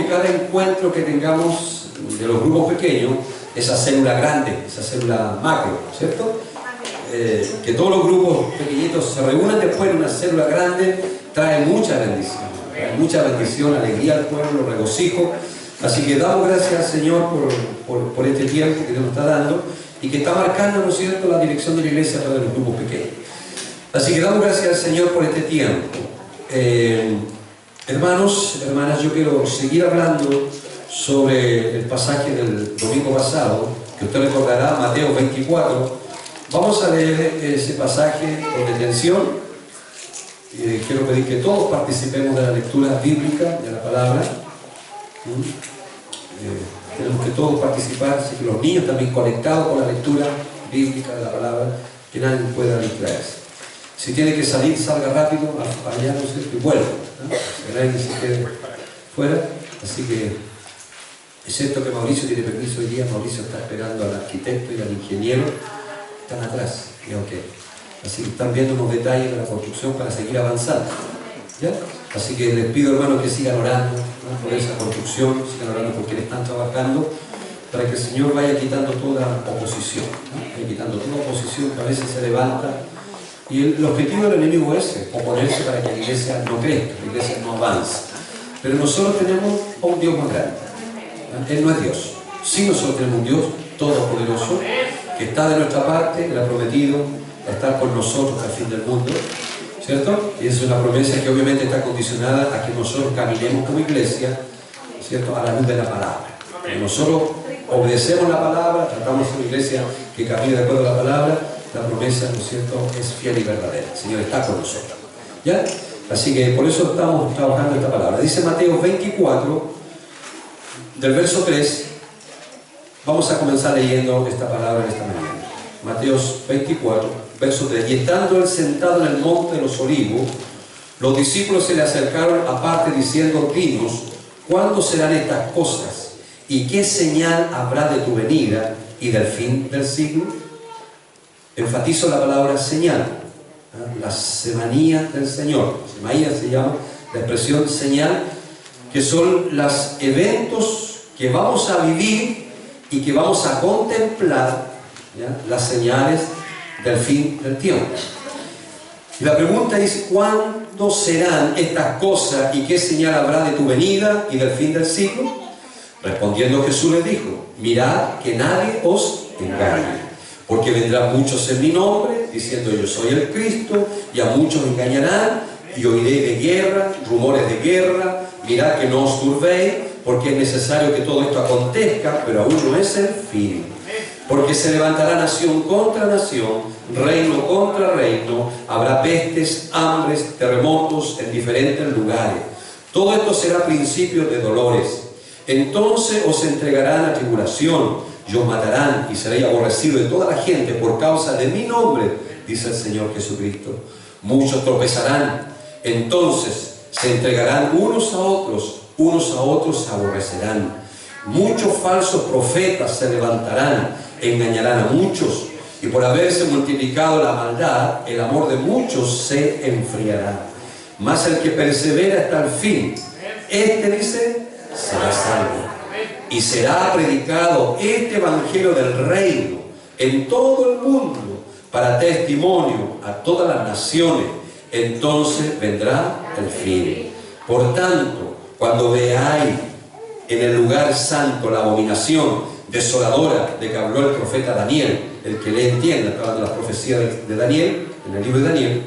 cada encuentro que tengamos de los grupos pequeños, esa célula grande, esa célula macro, ¿cierto? Que todos los grupos pequeñitos se reúnan después en una célula grande, trae mucha bendición, alegría al pueblo, regocijo. Así que damos gracias al Señor por este tiempo que Dios nos está dando y que está marcando, ¿no es cierto?, la dirección de la iglesia a través de los grupos pequeños. Así que damos gracias al Señor por este tiempo. Hermanos, hermanas, yo quiero seguir hablando sobre el pasaje del domingo pasado, que usted recordará, Mateo 24. Vamos a leer ese pasaje con detención. Quiero pedir que todos participemos de la lectura bíblica de la palabra. Tenemos que todos participar, así que los niños también conectados con la lectura bíblica de la palabra, que nadie pueda distraerse. Si tiene que salir, salga rápido, allá no sé, y vuelva, ¿no? Que nadie se quede fuera. Así que, excepto que Mauricio tiene permiso hoy día, Mauricio está esperando al arquitecto y al ingeniero, están atrás, y ok. Así que están viendo unos detalles de la construcción para seguir avanzando, ¿ya? Así que les pido, hermanos, que sigan orando, ¿no?, por esa construcción, sigan orando por quienes están trabajando, para que el Señor vaya quitando toda oposición, ¿no? Vaya quitando toda oposición que a veces se levanta. Y el objetivo del enemigo es oponerse para que la iglesia no crezca, la iglesia no avance. Pero nosotros tenemos a un Dios más grande, ¿no? Él no es Dios. Sí, nosotros tenemos un Dios todopoderoso que está de nuestra parte, Él ha prometido estar con nosotros hasta el fin del mundo, ¿cierto? Y esa es una promesa que obviamente está condicionada a que nosotros caminemos como iglesia, ¿cierto?, a la luz de la palabra. Que nosotros obedecemos la palabra, tratamos de una iglesia que camine de acuerdo a la palabra. La promesa, ¿no es cierto?, es fiel y verdadera. El Señor está con nosotros, ¿ya? Así que por eso estamos trabajando esta palabra. Dice Mateo 24, del verso 3. Vamos a comenzar leyendo esta palabra en esta mañana. Mateo 24, verso 3. Y estando él sentado en el monte de los olivos, los discípulos se le acercaron aparte diciendo: dinos, ¿cuándo serán estas cosas? ¿Y qué señal habrá de tu venida y del fin del siglo? Enfatizo la palabra señal, ¿eh? La semanía del Señor. Semanía se llama la expresión señal, que son los eventos que vamos a vivir y que vamos a contemplar, ¿ya?, las señales del fin del tiempo. Y la pregunta es: ¿cuándo serán estas cosas y qué señal habrá de tu venida y del fin del siglo? Respondiendo Jesús les dijo: mirad que nadie os engañe. Porque vendrán muchos en mi nombre, diciendo yo soy el Cristo, y a muchos engañarán, y oiréis de guerra, rumores de guerra. Mirad que no os turbéis, porque es necesario que todo esto acontezca, pero aún no es el fin. Porque se levantará nación contra nación, reino contra reino, habrá pestes, hambres, terremotos en diferentes lugares. Todo esto será principio de dolores. Entonces os entregarán a tribulación, y os matarán, y seréis aborrecidos de toda la gente por causa de mi nombre, dice el Señor Jesucristo. Muchos tropezarán, entonces se entregarán unos a otros se aborrecerán. Muchos falsos profetas se levantarán, engañarán a muchos, y por haberse multiplicado la maldad, el amor de muchos se enfriará. Mas el que persevera hasta el fin, este, dice, será salvo. Y será predicado este evangelio del reino en todo el mundo para testimonio a todas las naciones. Entonces vendrá el fin. Por tanto, cuando veáis en el lugar santo la abominación desoladora de que habló el profeta Daniel, el que le entienda, está hablando de las profecías de Daniel, en el libro de Daniel,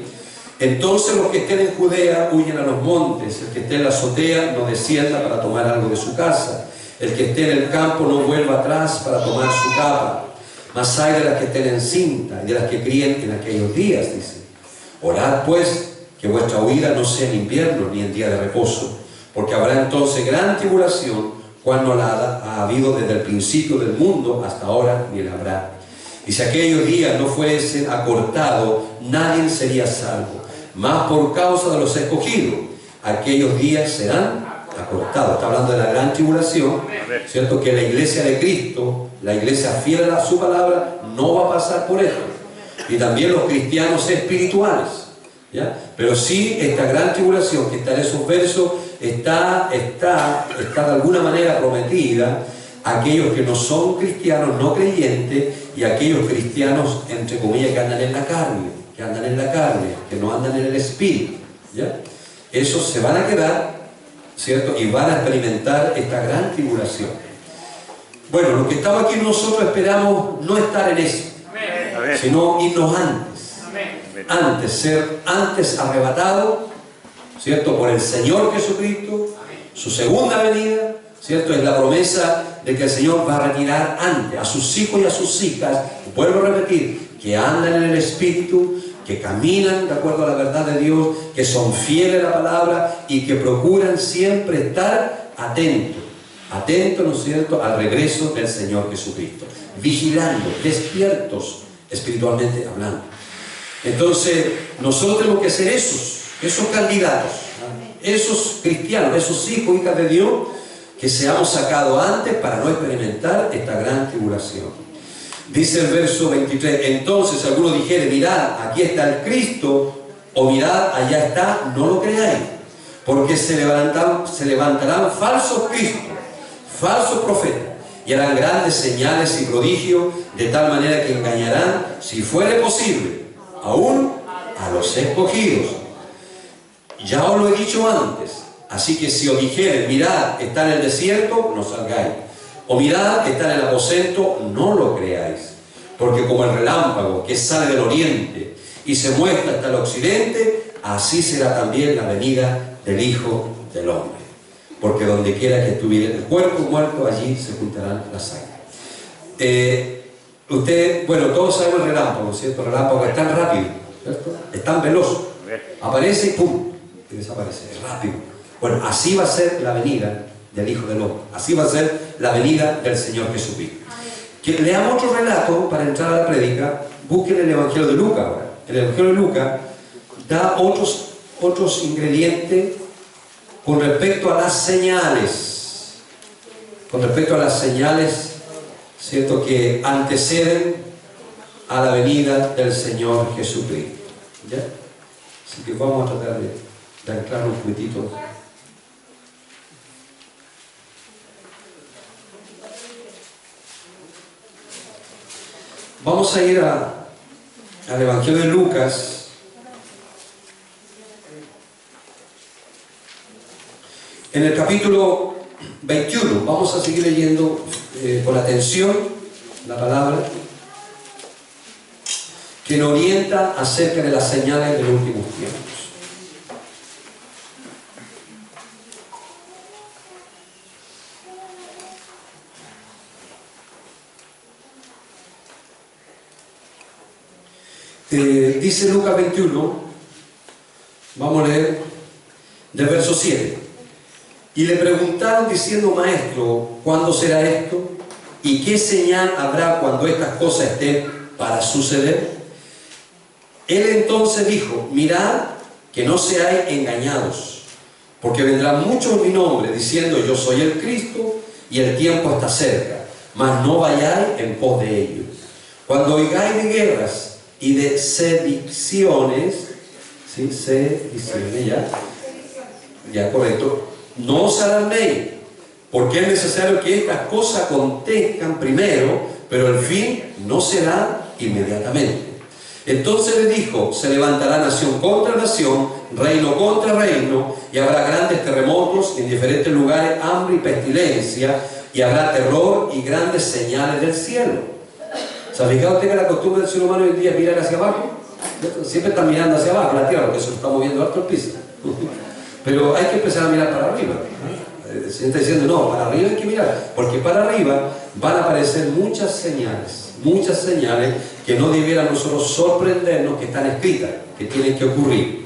entonces los que estén en Judea huyen a los montes, el que esté en la azotea no descienda para tomar algo de su casa. El que esté en el campo no vuelva atrás para tomar su capa. Mas hay de las que estén en cinta y de las que críen en aquellos días, dice. Orad pues que vuestra huida no sea en invierno ni en día de reposo, porque habrá entonces gran tribulación, cual no la ha habido desde el principio del mundo hasta ahora, ni la habrá. Y si aquellos días no fuesen acortados, nadie sería salvo. Mas por causa de los escogidos, aquellos días serán acortado. Está hablando de la gran tribulación, ¿cierto? Que la iglesia de Cristo, la iglesia fiel a su palabra, no va a pasar por esto. Y también los cristianos espirituales, ¿ya? Pero sí, esta gran tribulación que está en esos versos está de alguna manera prometida a aquellos que no son cristianos, no creyentes, y a aquellos cristianos, entre comillas, que andan en la carne, que no andan en el espíritu, ¿ya? Esos se van a quedar, ¿cierto? Y van a experimentar esta gran tribulación. Bueno, los que estamos aquí nosotros esperamos no estar en eso, sino irnos antes, ser antes arrebatado, ¿cierto? Por el Señor Jesucristo, su segunda venida, ¿cierto? Es la promesa de que el Señor va a retirar antes a sus hijos y a sus hijas, vuelvo a repetir, que andan en el Espíritu, que caminan de acuerdo a la verdad de Dios, que son fieles a la palabra y que procuran siempre estar atentos, ¿no es cierto?, al regreso del Señor Jesucristo, vigilando, despiertos espiritualmente hablando. Entonces, nosotros tenemos que ser esos candidatos, esos cristianos, esos hijos, hijas de Dios, que seamos sacados antes para no experimentar esta gran tribulación. Dice el verso 23, entonces algunos dijeren, mirad, aquí está el Cristo, o mirad, allá está, no lo creáis, porque se levantarán falsos cristos, falsos profetas, y harán grandes señales y prodigios, de tal manera que engañarán, si fuere posible, aún a los escogidos. Ya os lo he dicho antes, así que si os dijeren, mirad, está en el desierto, no salgáis. O mirad, está en el aposento, no lo creáis. Porque como el relámpago que sale del oriente y se muestra hasta el occidente, así será también la venida del Hijo del Hombre. Porque donde quiera que estuviera el cuerpo muerto, allí se juntarán las sangre. Bueno, todos sabemos el relámpago, ¿cierto? El relámpago es tan rápido, ¿cierto? Es tan veloz. Aparece y ¡pum! Y desaparece. Es rápido. Bueno, así va a ser la venida del Hijo del Hombre. Así va a ser la venida del Señor Jesucristo. Que leamos otro relato para entrar a la prédica. Busquen el Evangelio de Lucas ahora. El Evangelio de Lucas da otros ingredientes con respecto a las señales. Con respecto a las señales, ¿cierto?, que anteceden a la venida del Señor Jesucristo. ¿Ya? Así que vamos a tratar de anclar un poquitito. Vamos a ir al Evangelio de Lucas, en el capítulo 21. Vamos a seguir leyendo con atención la palabra que nos orienta acerca de las señales de los últimos tiempos. Dice Lucas 21, vamos a leer del verso 7. Y le preguntaron diciendo, maestro, ¿cuándo será esto? ¿Y qué señal habrá cuando estas cosas estén para suceder? Él entonces dijo, mirad que no seáis engañados, porque vendrán muchos en mi nombre diciendo, yo soy el Cristo, y el tiempo está cerca, mas no vayáis en pos de ellos. Cuando oigáis de guerras y de sediciones, ¿sí? Sediciones, ya correcto, no os alarméis, porque es necesario que estas cosas acontezcan primero, pero el fin no será inmediatamente. Entonces le dijo, se levantará nación contra nación, reino contra reino, y habrá grandes terremotos en diferentes lugares, hambre y pestilencia, y habrá terror y grandes señales del cielo. ¿Se ha fijado usted que la costumbre del ser humano hoy en día es mirar hacia abajo? Siempre están mirando hacia abajo, la tierra, porque eso está moviendo harto el piso. Pero hay que empezar a mirar para arriba. Se está diciendo, no, para arriba hay que mirar, porque para arriba van a aparecer muchas señales que no debieran nosotros sorprendernos, que están escritas, que tienen que ocurrir.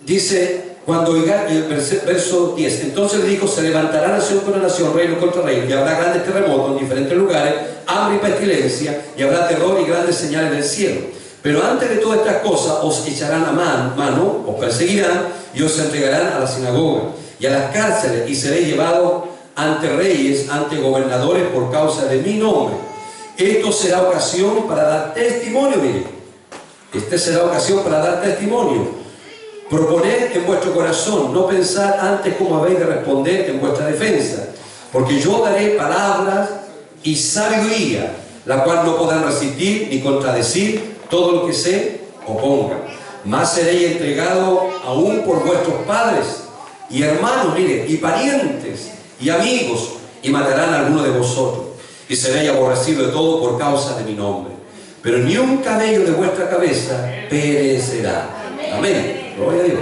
Dice, cuando oiga, el verso 10, entonces le dijo, se levantará nación contra nación, reino contra reino, y habrá grandes terremotos en diferentes lugares, hambre y pestilencia, y habrá terror y grandes señales del cielo. Pero antes de todas estas cosas os echarán a mano, os perseguirán, y os entregarán a la sinagoga y a las cárceles, y seréis llevados ante reyes, ante gobernadores por causa de mi nombre. Esto será ocasión para dar testimonio, mire. Esta será ocasión para dar testimonio. Proponed en vuestro corazón, no pensar antes cómo habéis de responder en vuestra defensa, porque yo daré palabras y sabiduría, la cual no podrán resistir ni contradecir todo lo que se oponga. Más seréis entregados aún por vuestros padres y hermanos, mire, y parientes y amigos, y matarán a alguno de vosotros, y seréis aborrecidos de todo por causa de mi nombre. Pero ni un cabello de vuestra cabeza perecerá. Amén. Gloria a Dios.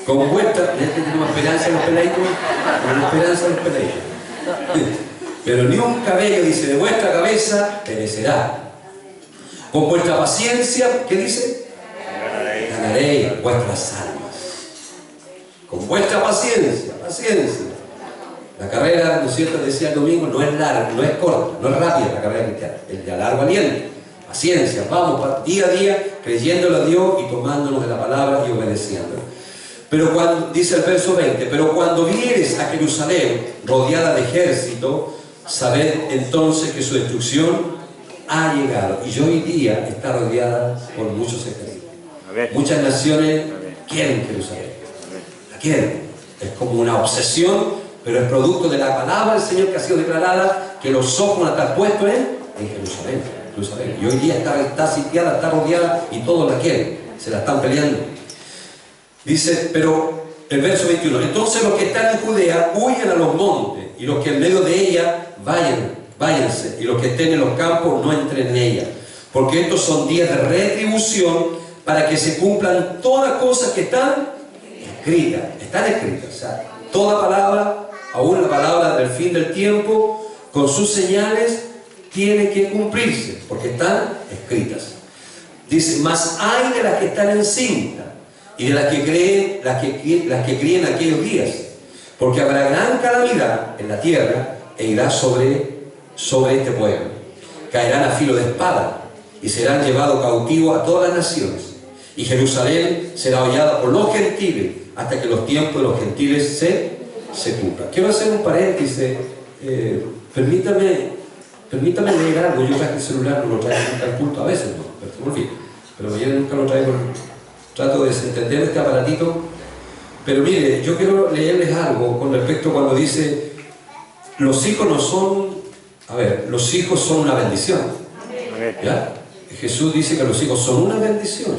Con vuestra, tenemos esperanza en los peleitos, tenemos esperanza en los peleitos. Pero ni un cabello, dice, de vuestra cabeza perecerá. Con vuestra paciencia, ¿qué dice? Ganaréis vuestras almas. Con vuestra paciencia, paciencia. La carrera, ¿no es cierto?, decía el domingo, no es larga, no es corta, no es rápida la carrera cristiana, es de largo aliento. Paciencia, vamos día a día creyéndole a Dios y tomándonos de la palabra y obedeciéndolo. Pero cuando, dice el verso 20, pero cuando vieres a Jerusalén rodeada de ejército, sabed entonces que su destrucción ha llegado. Y hoy día está rodeada por muchos ejércitos. Muchas naciones quieren Jerusalén. La quieren. Es como una obsesión, pero es producto de la palabra del Señor que ha sido declarada, que los ojos van a estar puestos en Jerusalén. Y hoy día está sitiada, está rodeada y todos la quieren. Se la están peleando. Dice, pero el verso 21, entonces los que están en Judea huyan a los montes, y los que en medio de ella váyanse, y los que estén en los campos no entren en ella, porque estos son días de retribución para que se cumplan todas cosas que están escritas. O sea, toda palabra, aún la palabra del fin del tiempo, con sus señales, tiene que cumplirse, porque están escritas. Dice, mas hay de las que están encintas, y de las que críen aquellos días, porque habrá gran calamidad en la tierra, e irá sobre este pueblo. Caerán a filo de espada, y serán llevados cautivos a todas las naciones, y Jerusalén será hollada por los gentiles, hasta que los tiempos de los gentiles se cumplan. Quiero hacer un paréntesis. Permítame leer algo. Yo traje el celular, no lo traigo nunca al culto, a veces no, pero mañana nunca lo traigo. Trato de desentender este aparatito. Pero mire, yo quiero leerles algo con respecto a cuando dice, los hijos no son, los hijos son una bendición. ¿Ya? Jesús dice que los hijos son una bendición,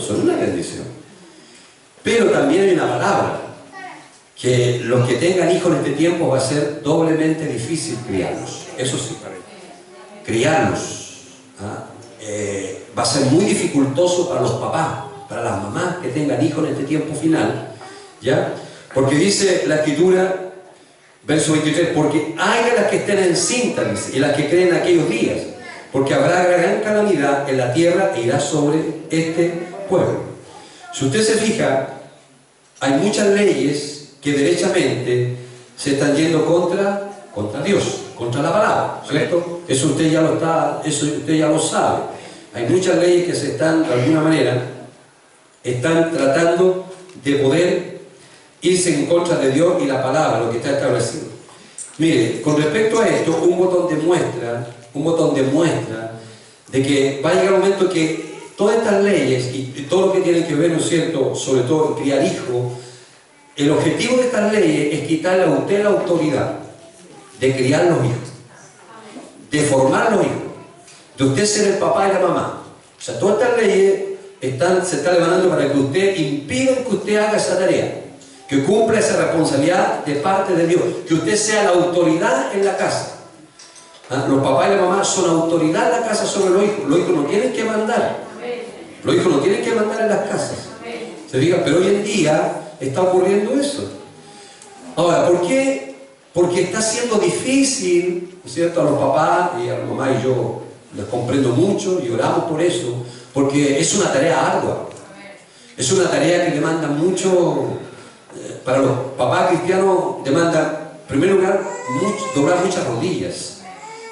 Pero también hay una palabra, que los que tengan hijos en este tiempo va a ser doblemente difícil criarlos. Eso sí, criarlos va a ser muy dificultoso para los papás, para las mamás que tengan hijos en este tiempo final, ¿ya? Porque dice la Escritura, verso 23, porque hay de las que estén encintas, dice, y las que creen aquellos días, porque habrá gran calamidad en la tierra e irá sobre este pueblo. Si usted se fija, hay muchas leyes que derechamente se están yendo contra Dios, contra la palabra, ¿cierto? Eso usted ya lo sabe. Hay muchas leyes que se están, de alguna manera, están tratando de poder irse en contra de Dios y la palabra, lo que está establecido. Mire, con respecto a esto, un botón demuestra de que va a llegar un momento que todas estas leyes y todo lo que tiene que ver, ¿no es cierto?, sobre todo criar hijos, el objetivo de estas leyes es quitarle a usted la autoridad de criar los hijos, de formar los hijos, de usted ser el papá y la mamá. O sea, todas estas leyes se están levantando para que usted impida que usted haga esa tarea, que cumpla esa responsabilidad de parte de Dios, que usted sea la autoridad en la casa. Los papás y la mamá son autoridad en la casa sobre los hijos no tienen que mandar, los hijos no tienen que mandar en las casas. Se diga, pero hoy en día está ocurriendo eso. Ahora, ¿por qué? Porque está siendo difícil, ¿no es cierto?, a los papás y a la mamá, y yo les comprendo mucho y oramos por eso, porque es una tarea ardua, es una tarea que demanda mucho. Para los papás cristianos demanda, en primer lugar, doblar muchas rodillas,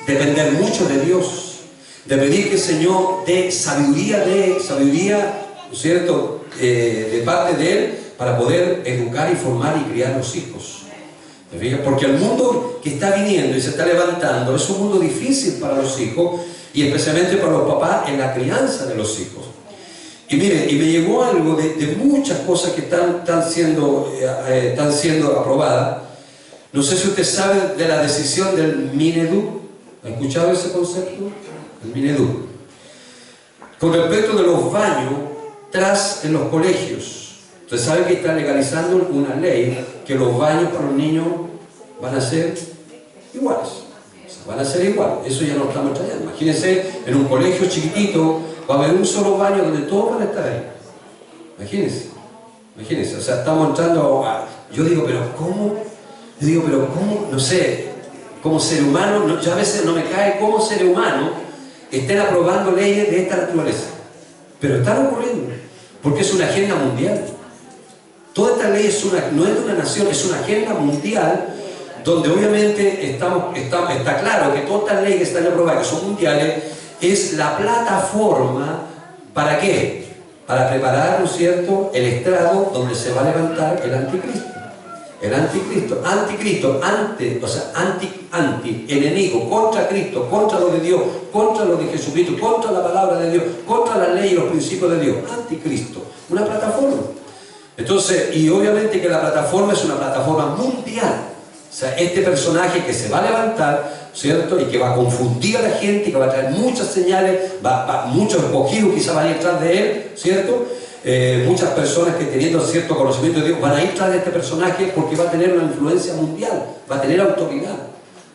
depender mucho de Dios, de pedir que el Señor dé sabiduría, ¿no es cierto?, de parte de Él, para poder educar y formar y criar los hijos. Porque el mundo que está viniendo y se está levantando es un mundo difícil para los hijos, y especialmente para los papás en la crianza de los hijos. Y mire, y me llegó algo de muchas cosas que están siendo aprobadas. No sé si usted sabe de la decisión del Minedu. ¿Ha escuchado ese concepto? El Minedu. Con respecto de los baños en los colegios. Usted sabe que está legalizando una ley que los baños para los niños van a ser iguales. Van a ser iguales. Eso ya no lo estamos trayendo. Imagínense, en un colegio chiquitito va a haber un solo baño donde todos van a estar ahí. Imagínense. Imagínense. O sea, estamos entrando a... Yo digo, pero ¿cómo? Yo digo, pero ¿cómo? No sé. Como ser humano, yo a veces no me cae como ser humano estén aprobando leyes de esta naturaleza. Pero están ocurriendo. Porque es una agenda mundial. Toda esta ley no es de una nación, es una agenda mundial donde obviamente está claro que todas estas leyes que están aprobadas, que son mundiales, es la plataforma, ¿para qué? Para preparar, ¿no es cierto?, el estrado donde se va a levantar el anticristo. El anticristo, o sea, enemigo, contra Cristo, contra lo de Dios, contra lo de Jesucristo, contra la palabra de Dios, contra la ley y los principios de Dios. Anticristo, una plataforma. Entonces, y obviamente que la plataforma es una plataforma mundial. O sea, este personaje que se va a levantar, ¿cierto? Y que va a confundir a la gente, que va a traer muchas señales, muchos escogidos quizás van a ir tras de él, ¿cierto? Muchas personas que teniendo cierto conocimiento de Dios van a ir tras de este personaje porque va a tener una influencia mundial, va a tener autoridad.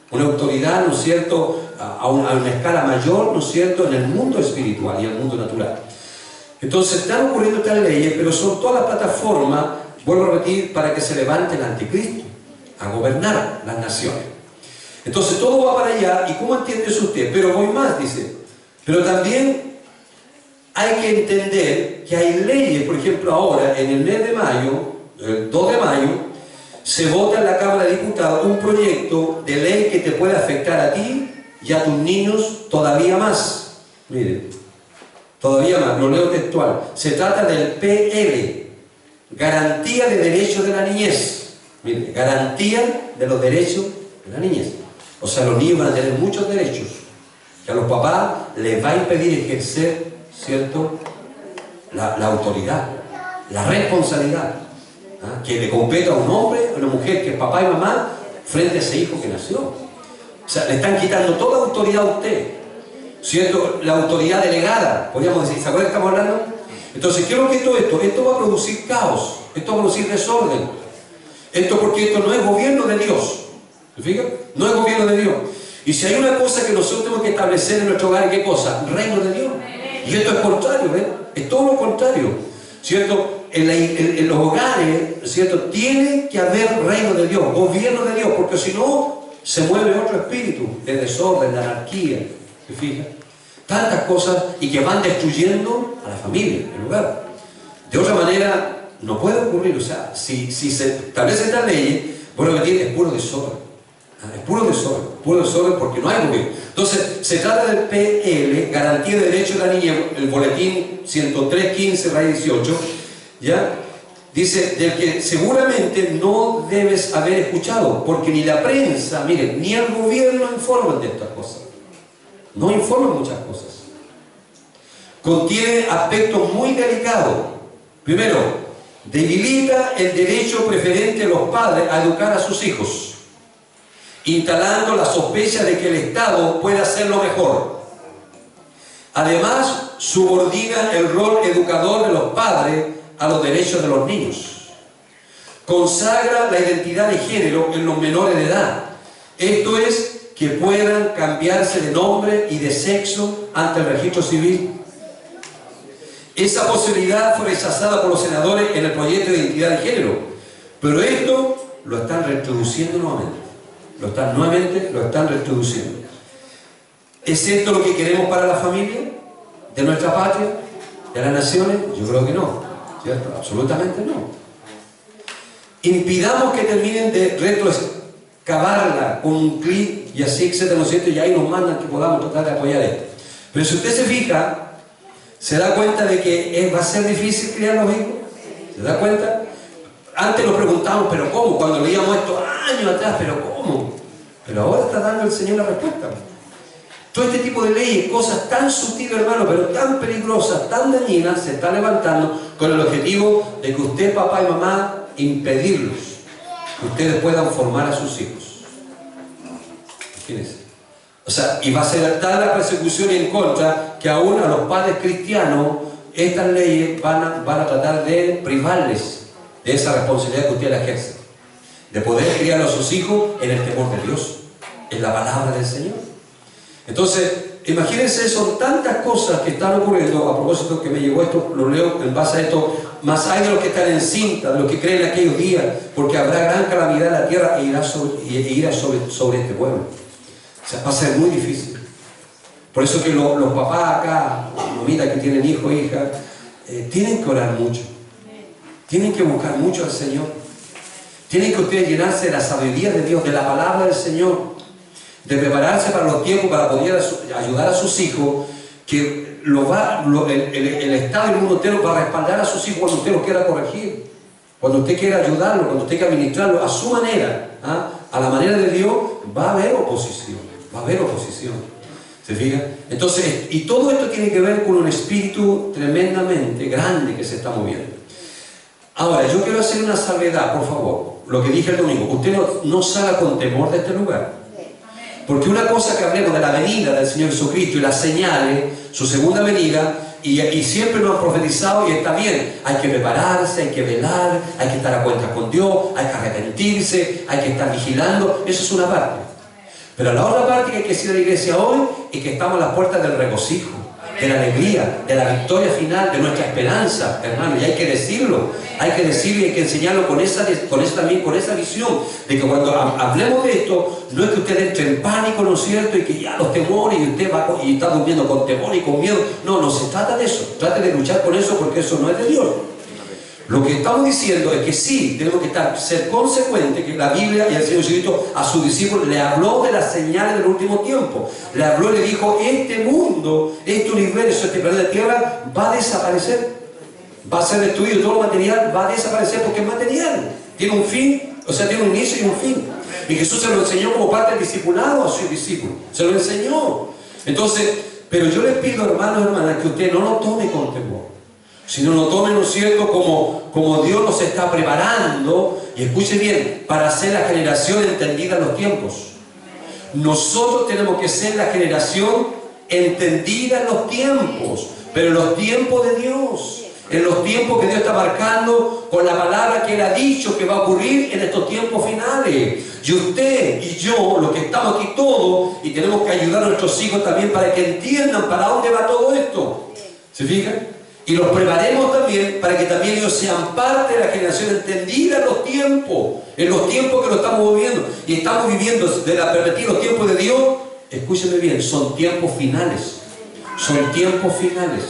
Una autoridad, ¿no es cierto?, a una escala mayor, ¿no es cierto?, en el mundo espiritual y en el mundo natural. Entonces están ocurriendo estas leyes, pero son todas las plataformas, vuelvo a repetir, para que se levante el anticristo a gobernar las naciones. Entonces todo va para allá. ¿Y cómo entiende eso usted? Pero voy más, dice. Pero también hay que entender que hay leyes, por ejemplo ahora, en el mes de mayo, el 2 de mayo, se vota en la Cámara de Diputados un proyecto de ley que te puede afectar a ti y a tus niños todavía más. Miren, todavía más, lo leo textual. Se trata del PL, Garantía de Derechos de la Niñez. Miren, garantía de los derechos de la niñez. O sea, los niños van a tener muchos derechos que a los papás les va a impedir ejercer, ¿cierto?, la autoridad, la responsabilidad, ¿ah?, que le compete a un hombre, a una mujer que es papá y mamá frente a ese hijo que nació. O sea, le están quitando toda autoridad a usted, ¿cierto? La autoridad delegada, podríamos decir. ¿Se acuerdan que estamos hablando? Entonces, ¿qué es lo que esto va a producir caos, esto va a producir desorden. Esto porque esto no es gobierno de Dios. ¿Se fijan? No es gobierno de Dios. Y si hay una cosa que nosotros tenemos que establecer en nuestro hogar, ¿qué cosa? Reino de Dios. Y esto es contrario, ¿ves? Es todo lo contrario, ¿cierto? En los hogares, ¿cierto?, tiene que haber reino de Dios, gobierno de Dios, porque si no, se mueve otro espíritu de desorden, de anarquía. ¿Se fijan? Tantas cosas y que van destruyendo a la familia, el hogar. De otra manera, no puede ocurrir. O sea, si se establecen estas leyes, vuelvo a repetir, es puro desorden. Es puro desorden porque no hay gobierno. Entonces, se trata del PL, Garantía de Derechos de la Niñez, el boletín 103.15/18, ¿ya? Dice, del que seguramente no debes haber escuchado, porque ni la prensa, miren, ni el gobierno informan de estas cosas. No informan muchas cosas. Contiene aspectos muy delicados. Primero, debilita el derecho preferente de los padres a educar a sus hijos, instalando la sospecha de que el Estado puede hacerlo mejor. Además, subordina el rol educador de los padres a los derechos de los niños. Consagra la identidad de género en los menores de edad. Esto es, que puedan cambiarse de nombre y de sexo ante el registro civil. Esa posibilidad fue rechazada por los senadores en el proyecto de identidad de género, pero esto lo están reintroduciendo nuevamente. Lo están reintroduciendo. ¿Es esto lo que queremos para la familia? ¿De nuestra patria? ¿De las naciones? Yo creo que no, ¿cierto? Absolutamente no. Impidamos que terminen de retroexcavarla con un clic y así, etcétera, ¿no es cierto? Y ahí nos mandan que podamos tratar de apoyar esto. Pero si usted se fija, ¿se da cuenta de que va a ser difícil criar los hijos? ¿Se da cuenta? Antes nos preguntábamos, ¿pero cómo? Cuando leíamos esto años atrás, ¿pero cómo? Pero ahora está dando el Señor la respuesta. Todo este tipo de leyes, cosas tan sutiles, hermano, pero tan peligrosas, tan dañinas, se están levantando con el objetivo de que usted, papá y mamá, impedirlos, que ustedes puedan formar a sus hijos. Imagínense. O sea, y va a ser tal la persecución en contra que aún a los padres cristianos estas leyes van a tratar de privarles de esa responsabilidad que ustedes ejercen, de poder criar a sus hijos en el temor de Dios, en la palabra del Señor. Entonces, imagínense, son tantas cosas que están ocurriendo. A propósito que me llegó esto, lo leo en base a esto: más hay de los que están en cinta, de los que creen en aquellos días, porque habrá gran calamidad en la tierra e irá sobre este pueblo. O sea, va a ser muy difícil. Por eso que los papás acá, mamitas que tienen hijo e hija, tienen que orar mucho. Tienen que buscar mucho al Señor. Tienen que ustedes llenarse de la sabiduría de Dios, de la palabra del Señor, de prepararse para los tiempos, para poder ayudar a sus hijos, que el Estado y el mundo entero va a respaldar a sus hijos cuando usted los quiera corregir, cuando usted quiera ayudarlos, cuando usted quiera administrarlos a su manera, a la manera de Dios. Va a haber oposición, va a haber oposición. ¿Se fijan? Entonces, y todo esto tiene que ver con un espíritu tremendamente grande que se está moviendo. Ahora, yo quiero hacer una salvedad, por favor. Lo que dije el domingo: usted no salga con temor de este lugar. Porque una cosa que hablemos de la venida del Señor Jesucristo y las señales, su segunda venida, y siempre nos han profetizado, y está bien, hay que prepararse, hay que velar, hay que estar a cuentas con Dios, hay que arrepentirse, hay que estar vigilando. Eso es una parte. Pero la otra parte que hay que decir a la iglesia hoy es que estamos a las puertas del regocijo, de la alegría, de la victoria final, de nuestra esperanza, hermano. Y hay que decirlo, hay que decirlo y hay que enseñarlo con esa visión de que cuando hablemos de esto, no es que usted entre en pánico, ¿no es cierto? Y que ya los temores, y usted va y está durmiendo con temor y con miedo. No, no se trata de eso. Trate de luchar con eso, porque eso no es de Dios. Lo que estamos diciendo es que sí, tenemos que ser consecuentes, que la Biblia y el Señor Jesucristo a sus discípulos le habló de las señales del último tiempo. Le habló y le dijo: este mundo, este universo, este planeta Tierra va a desaparecer. Va a ser destruido, todo lo material va a desaparecer porque es material. Tiene un fin, o sea, tiene un inicio y un fin. Y Jesús se lo enseñó como parte del discipulado a sus discípulos. Se lo enseñó. Entonces, pero yo les pido, hermanos y hermanas, que usted no lo tome con temor, sino lo tome, ¿no es cierto?, como Dios nos está preparando, y escuche bien, para ser la generación entendida en los tiempos. Nosotros tenemos que ser la generación entendida en los tiempos, pero en los tiempos de Dios, en los tiempos que Dios está marcando con la palabra que Él ha dicho que va a ocurrir en estos tiempos finales. Y usted y yo, los que estamos aquí todos, y tenemos que ayudar a nuestros hijos también para que entiendan para dónde va todo esto. ¿Se fijan? Y los preparemos también para que también ellos sean parte de la generación entendida en los tiempos que lo estamos viviendo. Y estamos viviendo de la perspectiva, los tiempos de Dios. Escúcheme bien, son tiempos finales. Son tiempos finales.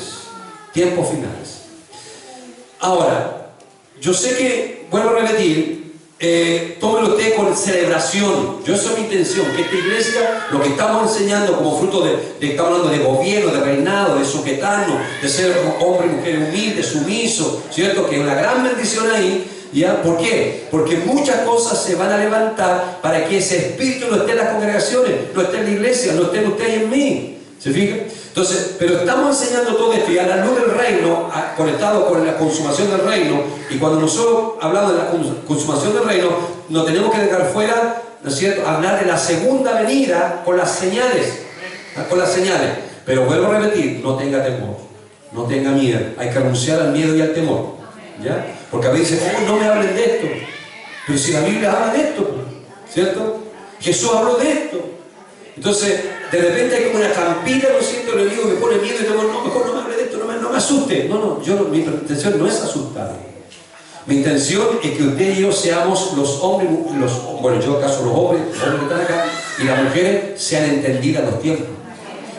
Tiempos finales. Ahora, yo sé que, vuelvo a repetir, tómelo usted con celebración. Esa es mi intención, que esta iglesia, lo que estamos enseñando como fruto estamos hablando de gobierno, de reinado, de sujetarnos, de ser hombre y mujer humildes, sumisos, ¿cierto? Que es una gran bendición ahí. ¿Ya? ¿Por qué? Porque muchas cosas se van a levantar para que ese espíritu no esté en las congregaciones, no esté en la iglesia, no esté en usted y en mí. ¿Se fijan? Entonces, pero estamos enseñando todo esto, y a la luz del reino, conectado con la consumación del reino. Y cuando nosotros hablamos de la consumación del reino, no tenemos que dejar fuera, ¿no es cierto?, hablar de la segunda venida con las señales. Con las señales. Pero vuelvo a repetir, no tenga temor, no tenga miedo. Hay que renunciar al miedo y al temor, ¿ya? Porque a veces dicen: oh, no me hablen de esto. Pero si la Biblia habla de esto, ¿cierto? Jesús habló de esto. Entonces, de repente hay como una campita, ¿no es cierto?, el enemigo me pone miedo y temor: no, mejor no me hable de esto, no me asuste. No, mi intención no es asustar. Mi intención es que usted y yo seamos los hombres, bueno, yo acaso los hombres que están acá, y las mujeres sean entendidas en los tiempos.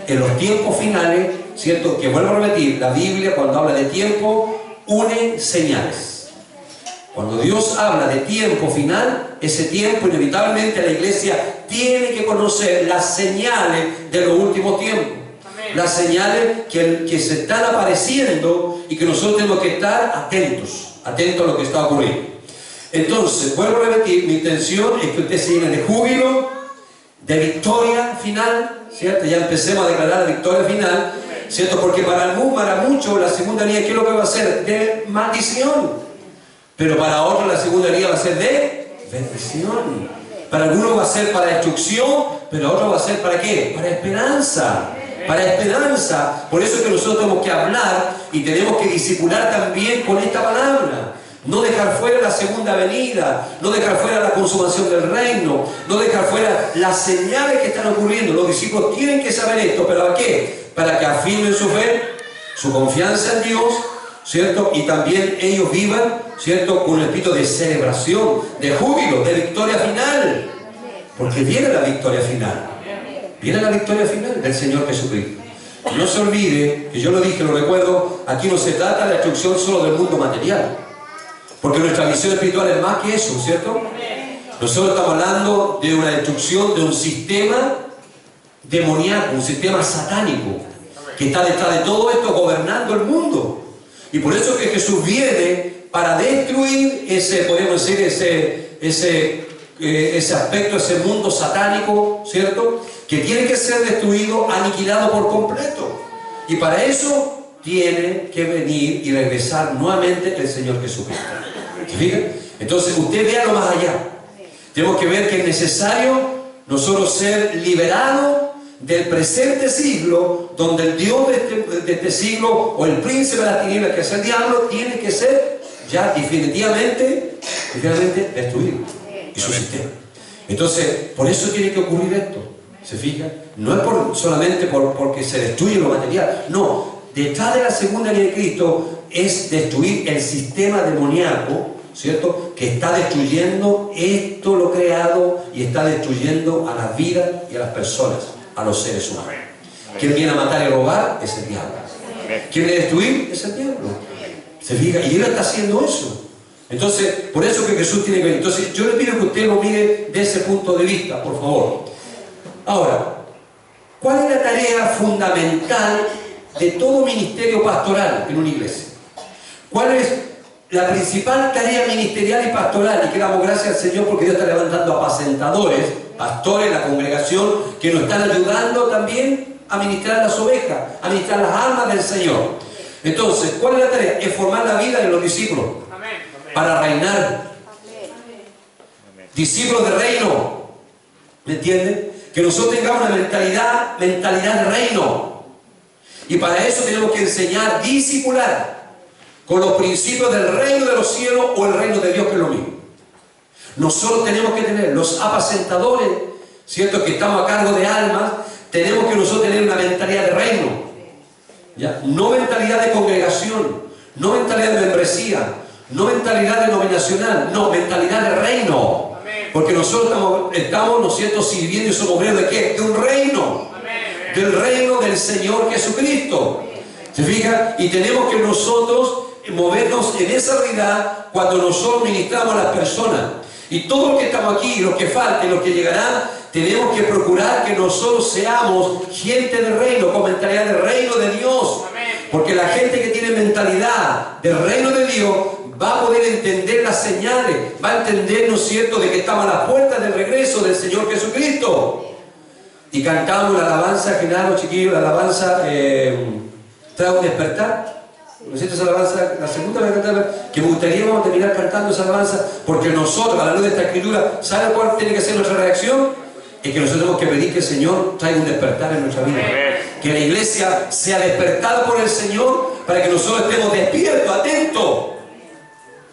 En los tiempos finales, ¿cierto? Que vuelvo a repetir, la Biblia cuando habla de tiempo, une señales. Cuando Dios habla de tiempo final, ese tiempo inevitablemente la iglesia tiene que conocer las señales de los últimos tiempos. Amén. Las señales que se están apareciendo y que nosotros tenemos que estar atentos a lo que está ocurriendo. Entonces, vuelvo a repetir, mi intención es que usted se llene de júbilo de victoria final, ¿cierto? Ya empecemos a declarar la victoria final, ¿cierto? Porque para muchos la segunda venida, ¿qué es lo que va a ser? De maldición. Pero para otros la segunda venida va a ser de bendición. Para algunos va a ser para destrucción, pero otros va a ser ¿para qué? Para esperanza. Para esperanza. Por eso es que nosotros tenemos que hablar y tenemos que discipular también con esta palabra. No dejar fuera la segunda venida, no dejar fuera la consumación del reino, no dejar fuera las señales que están ocurriendo. Los discípulos tienen que saber esto, ¿pero ¿para qué? Para que afirmen su fe, su confianza en Dios, ¿cierto? Y también ellos vivan, ¿cierto? Con un espíritu de celebración, de júbilo, de victoria final. Porque viene la victoria final. Viene la victoria final del Señor Jesucristo. No se olvide, que yo lo dije, lo recuerdo, aquí no se trata de la destrucción solo del mundo material. Porque nuestra visión espiritual es más que eso, ¿cierto? Nosotros estamos hablando de una destrucción de un sistema demoníaco, un sistema satánico, que está detrás de todo esto gobernando el mundo. Y por eso es que Jesús viene para destruir ese, podemos decir, ese aspecto, ese mundo satánico, ¿cierto? Que tiene que ser destruido, aniquilado por completo. Y para eso tiene que venir y regresar nuevamente el Señor Jesucristo. ¿Se fijan? Entonces usted vea lo más allá. Tenemos que ver que es necesario nosotros ser liberados del presente siglo, donde el Dios de este siglo, o el príncipe de la tiniebla, que es el diablo, tiene que ser ya definitivamente destruido. Y su sistema. Entonces, por eso tiene que ocurrir esto. ¿Se fija? No es solamente porque se destruye lo material. No, detrás de la segunda venida de Cristo es destruir el sistema demoníaco, ¿cierto? Que está destruyendo esto lo creado y está destruyendo a las vidas y a las personas, a los seres humanos. Quien viene a matar y a robar es el diablo. Quien viene a destruir es el diablo. ¿Se fija? Y él está haciendo eso. Entonces, por eso que Jesús tiene que venir. Entonces, yo le pido que usted lo mire de ese punto de vista, por favor. Ahora, ¿cuál es la tarea fundamental de todo ministerio pastoral en una iglesia? ¿Cuál es la principal tarea ministerial y pastoral? Y que damos gracias al Señor porque Dios está levantando apacentadores, pastores, la congregación, que nos están ayudando también a ministrar las ovejas, a ministrar las almas del Señor. Entonces, ¿cuál es la tarea? Es formar la vida de los discípulos para reinar. Discípulos de reino. ¿Me entienden? Que nosotros tengamos una mentalidad de reino. Y para eso tenemos que enseñar, discipular con los principios del reino de los cielos o el reino de Dios, que es lo mismo. Nosotros tenemos que tener los apacentadores, ¿cierto? Que estamos a cargo de almas, tenemos que nosotros tener una mentalidad de reino. ¿Ya? No mentalidad de congregación, no mentalidad de membresía, no mentalidad denominacional, no, mentalidad de reino. Porque nosotros estamos, ¿no es cierto?, sirviendo y somos obreros ¿de qué? De un reino. Del reino del Señor Jesucristo. ¿Se fijan? Y tenemos que nosotros movernos en esa realidad cuando nosotros ministramos a las personas. Y todos los que estamos aquí, los que falten, los que llegarán, tenemos que procurar que nosotros seamos gente de reino, con mentalidad de reino de Dios. Porque la gente que tiene mentalidad del reino de Dios va a poder entender las señales, va a entender, ¿no es cierto?, de que estamos a las puertas del regreso del Señor Jesucristo. Y cantamos la alabanza, Genaro, chiquillos, la alabanza trae un despertar. ¿No es cierto? Esa alabanza, la segunda vez que me gustaría vamos a terminar cantando esa alabanza, porque nosotros, a la luz de esta escritura, ¿saben cuál tiene que ser nuestra reacción? Es que nosotros tenemos que pedir que el Señor traiga un despertar en nuestra vida. Que la iglesia sea despertada por el Señor para que nosotros estemos despiertos, atentos,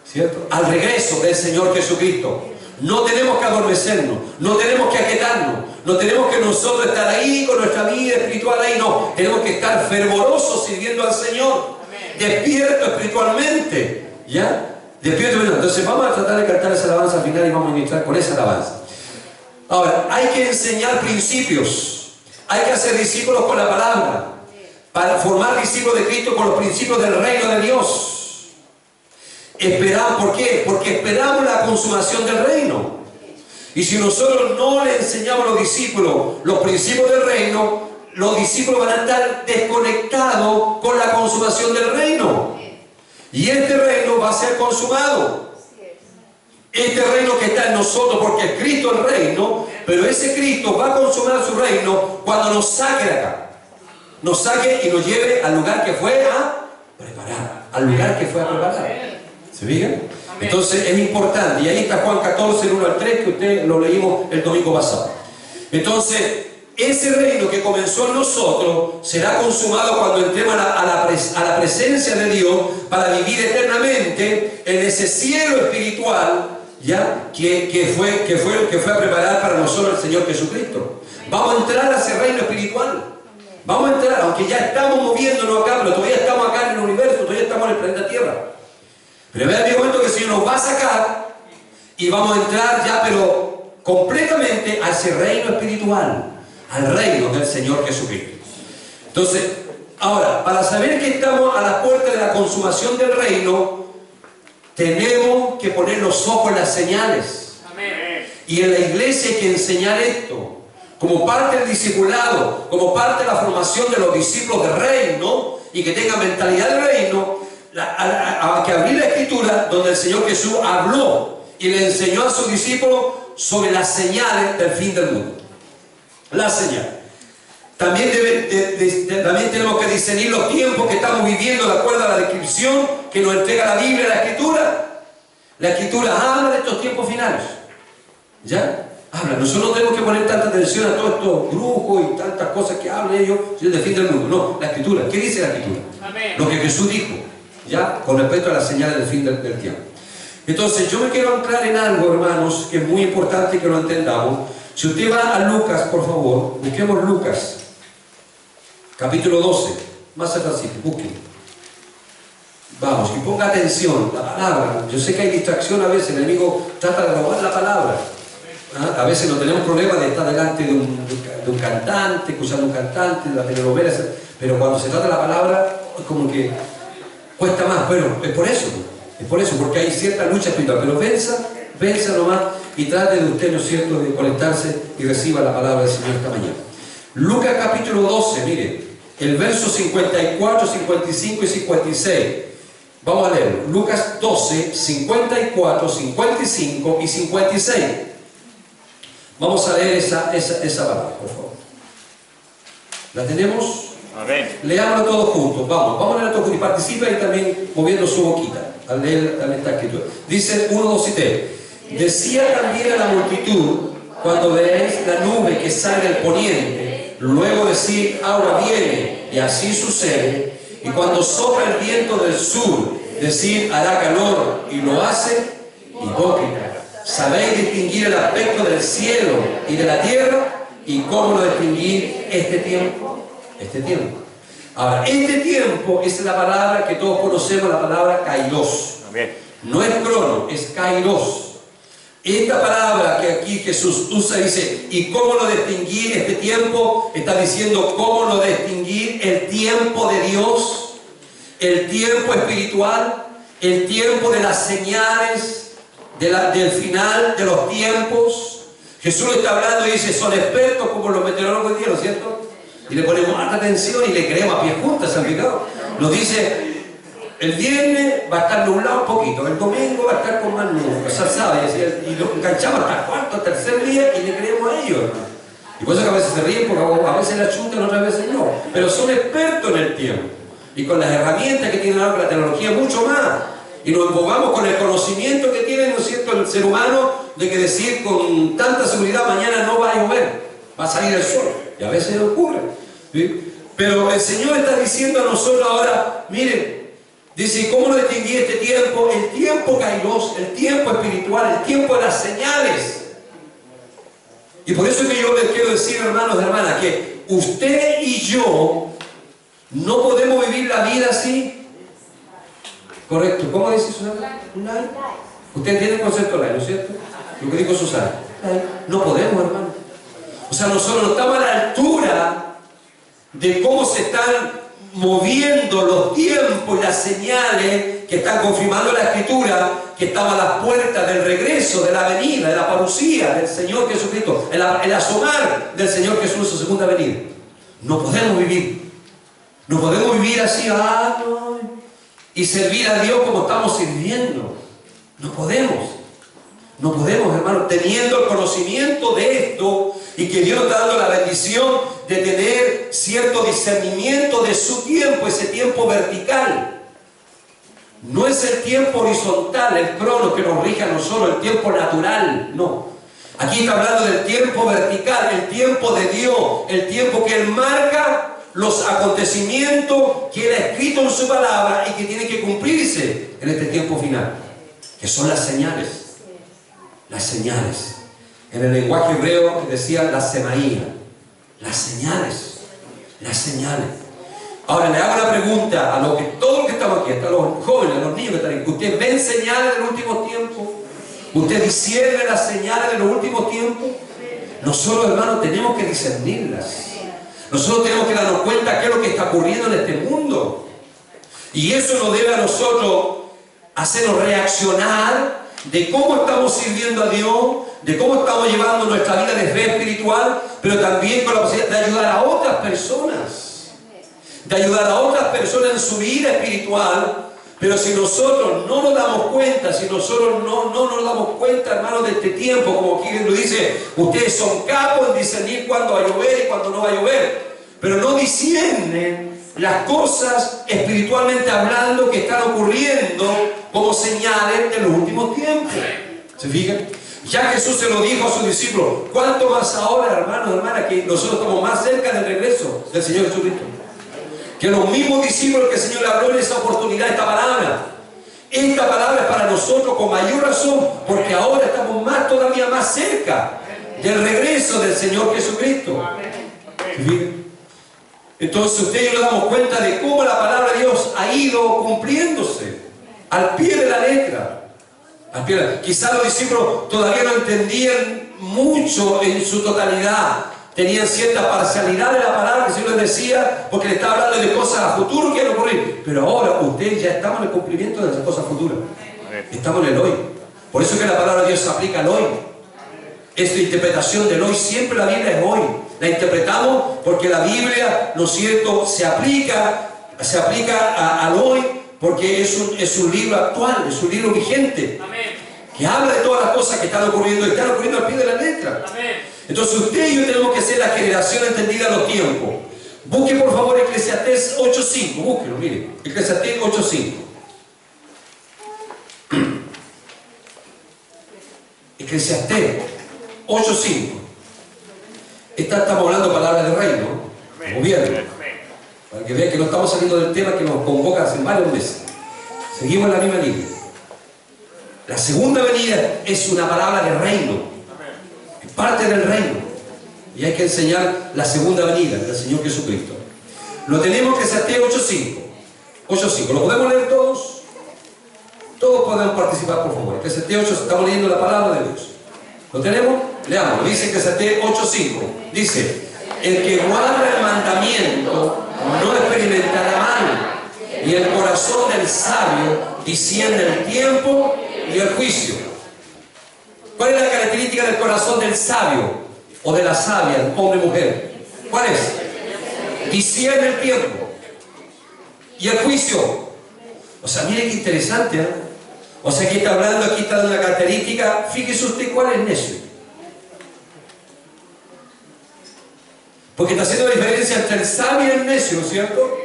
¿cierto?, al regreso del Señor Jesucristo. No tenemos que adormecernos, no tenemos que aquietarnos, no tenemos que nosotros estar ahí con nuestra vida espiritual ahí, no. Tenemos que estar fervorosos sirviendo al Señor, despiertos espiritualmente, ¿ya? Despiertos. Entonces vamos a tratar de cantar esa alabanza al final y vamos a ministrar con esa alabanza. Ahora, hay que enseñar principios, hay que hacer discípulos con la palabra, para formar discípulos de Cristo con los principios del reino de Dios. Esperamos, ¿por qué? Porque esperamos la consumación del reino. Y si nosotros no le enseñamos a los discípulos los principios del reino, los discípulos van a estar desconectados con la consumación del reino. Y este reino va a ser consumado. Este reino que está en nosotros, porque Cristo el reino, Pero ese Cristo va a consumar su reino cuando nos saque de acá. Nos saque y nos lleve al lugar que fue a preparar. Al lugar que fue a preparar. ¿Se fijan? Entonces es importante. Y ahí está Juan 14, el 1 al 3, que usted lo leímos el domingo pasado. Entonces, ese reino que comenzó en nosotros será consumado cuando entremos a la presencia de Dios para vivir eternamente en ese cielo espiritual, ¿ya? Que fue a preparar para nosotros el Señor Jesucristo. Vamos a entrar a ese reino espiritual. Vamos a entrar, aunque ya estamos moviéndonos acá, pero todavía estamos acá en el universo, todavía estamos en el planeta Tierra. Pero vea mi momento que el Señor nos va a sacar y vamos a entrar ya, pero completamente a ese reino espiritual, al reino del Señor Jesucristo. Entonces, ahora, para saber que estamos a la puerta de la consumación del reino, tenemos que poner los ojos en las señales. Amén. Y en la iglesia hay que enseñar esto, como parte del discipulado, como parte de la formación de los discípulos del reino, y que tengan mentalidad del reino, que abrir la Escritura, donde el Señor Jesús habló y le enseñó a sus discípulos sobre las señales del fin del mundo. La señal. También tenemos que discernir los tiempos que estamos viviendo de acuerdo a la descripción que nos entrega la Biblia, la Escritura. La Escritura habla de estos tiempos finales. ¿Ya? Habla. Nosotros no tenemos que poner tanta atención a todos estos grupos y tantas cosas que hablan ellos del fin del mundo. No, la Escritura. ¿Qué dice la Escritura? Amén. Lo que Jesús dijo, ¿ya? Con respecto a las señales del fin del tiempo. Entonces, yo me quiero anclar en algo, hermanos, que es muy importante que lo entendamos. Si usted va a Lucas, por favor, busquemos Lucas, capítulo 12, más atrásito, busquen. Vamos, y ponga atención, la palabra. Yo sé que hay distracción a veces, el enemigo trata de robar la palabra. ¿Ah? A veces no tenemos problema de estar delante de un cantante, escuchando un cantante, de la telenovela, pero cuando se trata de la palabra, es como que cuesta más. Bueno, es por eso, porque hay cierta lucha espiritual, pero venza nomás y trate de usted, ¿no es cierto?, de conectarse y reciba la palabra del Señor esta mañana. Lucas capítulo 12, mire, el verso 54, 55 y 56. Vamos a leerlo. Lucas 12, 54, 55 y 56. Vamos a leer esa palabra, por favor. ¿La tenemos? Amén. Leámoslo todos juntos. Vamos a leerlo todos juntos y participa y también moviendo su boquita al leer esta escritura. Dice 1, 2 y 3. Decía también a la multitud: cuando veáis la nube que sale del poniente, luego decir agua viene, y así sucede. Y cuando sopla el viento del sur, decir hará calor, y lo hace. Hipócrita, ¿sabéis distinguir el aspecto del cielo y de la tierra? ¿Y cómo no distinguir este tiempo? Este tiempo. Ahora, este tiempo es la palabra que todos conocemos, la palabra kairos. No es crono, es kairos. Esta palabra que aquí Jesús usa dice, ¿y cómo no distinguir este tiempo? Está diciendo cómo no distinguir el tiempo de Dios, el tiempo espiritual, el tiempo de las señales, del final de los tiempos. Jesús está hablando y dice, son expertos como los meteorólogos hoy día, ¿no es cierto? Y le ponemos alta atención y le creemos a pies juntas, ¿se han fijado? Nos dice, el viernes va a estar nublado un poquito, el domingo va a estar con más nubes, o sea, ¿sabes? Y lo enganchamos hasta el cuarto, tercer día y le creemos a ellos, hermano. Y por eso que a veces se ríen, porque a veces la chutan, otras veces no. Pero son expertos en el tiempo. Y con las herramientas que tiene ahora la tecnología, mucho más. Y nos embobamos con el conocimiento que tiene, ¿no es cierto?, el ser humano, de que decir con tanta seguridad mañana no va a llover, va a salir el sol. Y a veces ocurre, ¿sí? Pero el Señor está diciendo a nosotros ahora, miren, dice, ¿cómo no distinguir este tiempo? El tiempo kairos, el tiempo espiritual, el tiempo de las señales. Y por eso es que yo les quiero decir, hermanos y hermanas, que usted y yo no podemos vivir la vida así. Correcto. ¿Cómo dice Susana? ¿Light? Usted entiende el concepto light, ¿no es cierto? Lo que dijo Susana. No podemos, hermano. O sea, nosotros no estamos a la altura de cómo se están moviendo los tiempos y las señales que están confirmando la Escritura, que estamos a las puertas del regreso, de la venida, de la parucía del Señor Jesucristo, el asomar del Señor Jesús en su segunda venida. No podemos vivir. No podemos vivir así, y servir a Dios como estamos sirviendo. No podemos. No podemos, hermano, teniendo el conocimiento de esto y que Dios nos está dando la bendición de tener cierto discernimiento de su tiempo, ese tiempo vertical. No es el tiempo horizontal, el crono que nos rige a nosotros, el tiempo natural, no. Aquí está hablando del tiempo vertical, el tiempo de Dios, el tiempo que Él marca los acontecimientos que Él ha escrito en su palabra y que tienen que cumplirse en este tiempo final, que son las señales. Las señales. En el lenguaje hebreo decía la semaía. Las señales. Las señales. Ahora le hago una pregunta a todos los que estamos aquí, hasta los jóvenes, a los niños que están aquí. ¿Ustedes ven señales de los últimos tiempos? ¿Usted discierne las señales de los últimos tiempos? Nosotros, hermanos, tenemos que discernirlas. Nosotros tenemos que darnos cuenta qué es lo que está ocurriendo en este mundo. Y eso nos debe a nosotros hacernos reaccionar de cómo estamos sirviendo a Dios, de cómo estamos llevando nuestra vida de fe espiritual, pero también con la posibilidad de ayudar a otras personas. De ayudar a otras personas en su vida espiritual. Pero si nosotros no nos damos cuenta, si nosotros no nos damos cuenta, hermanos, de este tiempo, como aquí lo dice, ustedes son capos en discernir cuándo va a llover y cuándo no va a llover, pero no disciernen las cosas espiritualmente hablando que están ocurriendo como señales de los últimos tiempos. ¿Se fijan? Ya Jesús se lo dijo a sus discípulos. ¿Cuánto más ahora, hermanos, hermanas, que nosotros estamos más cerca del regreso del Señor Jesucristo? Que los mismos discípulos que el Señor le habló en esa oportunidad, esta palabra es para nosotros con mayor razón, porque ahora estamos todavía más cerca del regreso del Señor Jesucristo. ¿Se fijan? Entonces ustedes nos damos cuenta de cómo la palabra de Dios ha ido cumpliéndose al pie de la letra. Quizás los discípulos todavía no entendían mucho en su totalidad, tenían cierta parcialidad de la palabra que el Señor les decía, porque le estaba hablando de cosas a futuro que iban a ocurrir. Pero ahora ustedes ya estamos en el cumplimiento de esas cosas futuras. Estamos en el hoy. Por eso que la palabra de Dios se aplica al hoy. Es la interpretación del hoy. Siempre la Biblia es hoy. La interpretamos porque la Biblia, ¿no es cierto?, se aplica al hoy, porque es un libro actual, es un libro vigente. Amén. Que habla de todas las cosas que están ocurriendo y están ocurriendo al pie de la letra. Amén. Entonces usted y yo tenemos que ser la generación entendida a los tiempos. Busque por favor Eclesiastés 8.5, búsquelo, mire, Eclesiastés 8.5. Eclesiastés 8.5. Estamos hablando palabras de reino, de gobierno, para que vean que no estamos saliendo del tema que nos convoca hace varios meses. Seguimos en la misma línea. La segunda venida es una palabra de reino, es parte del reino, y hay que enseñar la segunda venida del Señor Jesucristo. Lo tenemos que Eclesiastés 8.5. 8.5. ¿Lo podemos leer todos? Todos podemos participar, por favor. Eclesiastés 8, estamos leyendo la palabra de Dios. ¿Lo tenemos? Leamos. Dice Eclesiastés 8.5. Dice: el que guarda el mandamiento no experimentará mal, y el corazón del sabio discierne el tiempo y el juicio. ¿Cuál es la característica del corazón del sabio o de la sabia, hombre y mujer? ¿Cuál es? Discierne el tiempo y el juicio. O sea, mire qué interesante, ¿eh? O sea, aquí está hablando, aquí está dando una característica. Fíjese usted cuál es necio. Porque está haciendo diferencia entre el sabio y el necio, ¿no es cierto?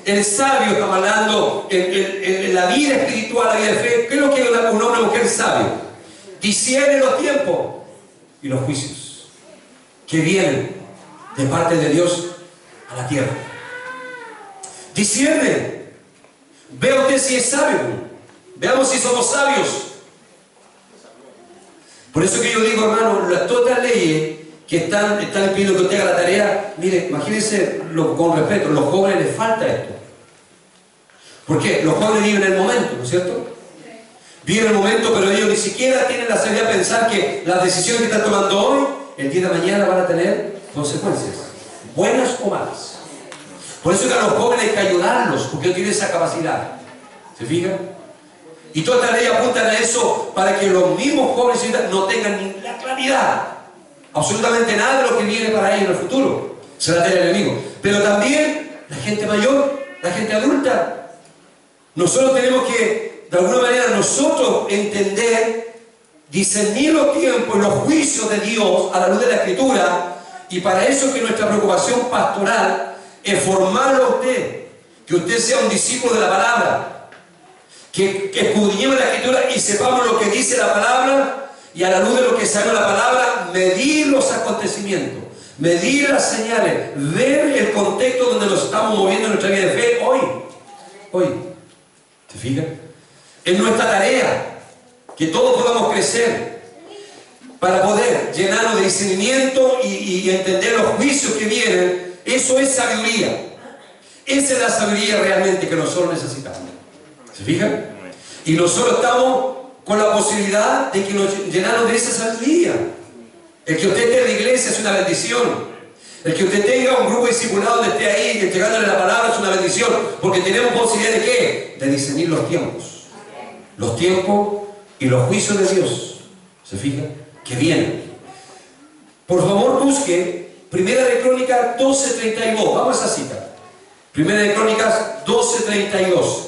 El sabio, estamos hablando en la vida espiritual, la vida de fe. ¿Qué es lo que es un hombre o una mujer sabio? Discierne los tiempos y los juicios que vienen de parte de Dios a la tierra. Discierne. Vea usted si es sabio. Veamos si somos sabios. Por eso que yo digo, hermano, todas las leyes que están pidiendo que usted haga la tarea, mire, imagínense con respeto, los jóvenes les falta esto. ¿Por qué? Los jóvenes viven el momento, ¿no es cierto? Viven el momento, pero ellos ni siquiera tienen la seriedad de pensar que las decisiones que están tomando hoy, el día de mañana van a tener consecuencias, buenas o malas. Por eso que a los jóvenes hay que ayudarlos, porque ellos tienen esa capacidad. ¿Se fijan? Y todas estas leyes apuntan a eso, para que los mismos jóvenes no tengan ni la claridad, absolutamente nada de lo que viene para ellos en el futuro. Se la tiene el enemigo. Pero también la gente mayor, la gente adulta, nosotros tenemos que, de alguna manera, nosotros entender discernir los tiempos y los juicios de Dios a la luz de la Escritura, y para eso es que nuestra preocupación pastoral es formarlo a usted, que usted sea un discípulo de la palabra, que escudriñemos la Escritura y sepamos lo que dice la palabra, y a la luz de lo que sale la palabra, medir los acontecimientos, medir las señales, ver el contexto donde nos estamos moviendo en nuestra vida de fe hoy. ¿Se fijan? Es nuestra tarea que todos podamos crecer para poder llenarnos de discernimiento y entender los juicios que vienen. Eso es sabiduría. Esa es la sabiduría realmente que nosotros necesitamos. ¿Se fijan? Y nosotros estamos con la posibilidad de que nos llenarnos de esa sabiduría. El que usted esté en la iglesia es una bendición. El que usted tenga un grupo discipulado donde esté ahí entregándole la palabra es una bendición, porque tenemos posibilidad de ¿qué? De discernir los tiempos. Los tiempos y los juicios de Dios. ¿Se fijan? Que vienen. Por favor, busque Primera de Crónicas 12:32. Vamos a esa cita. Primera de Crónicas 12:32.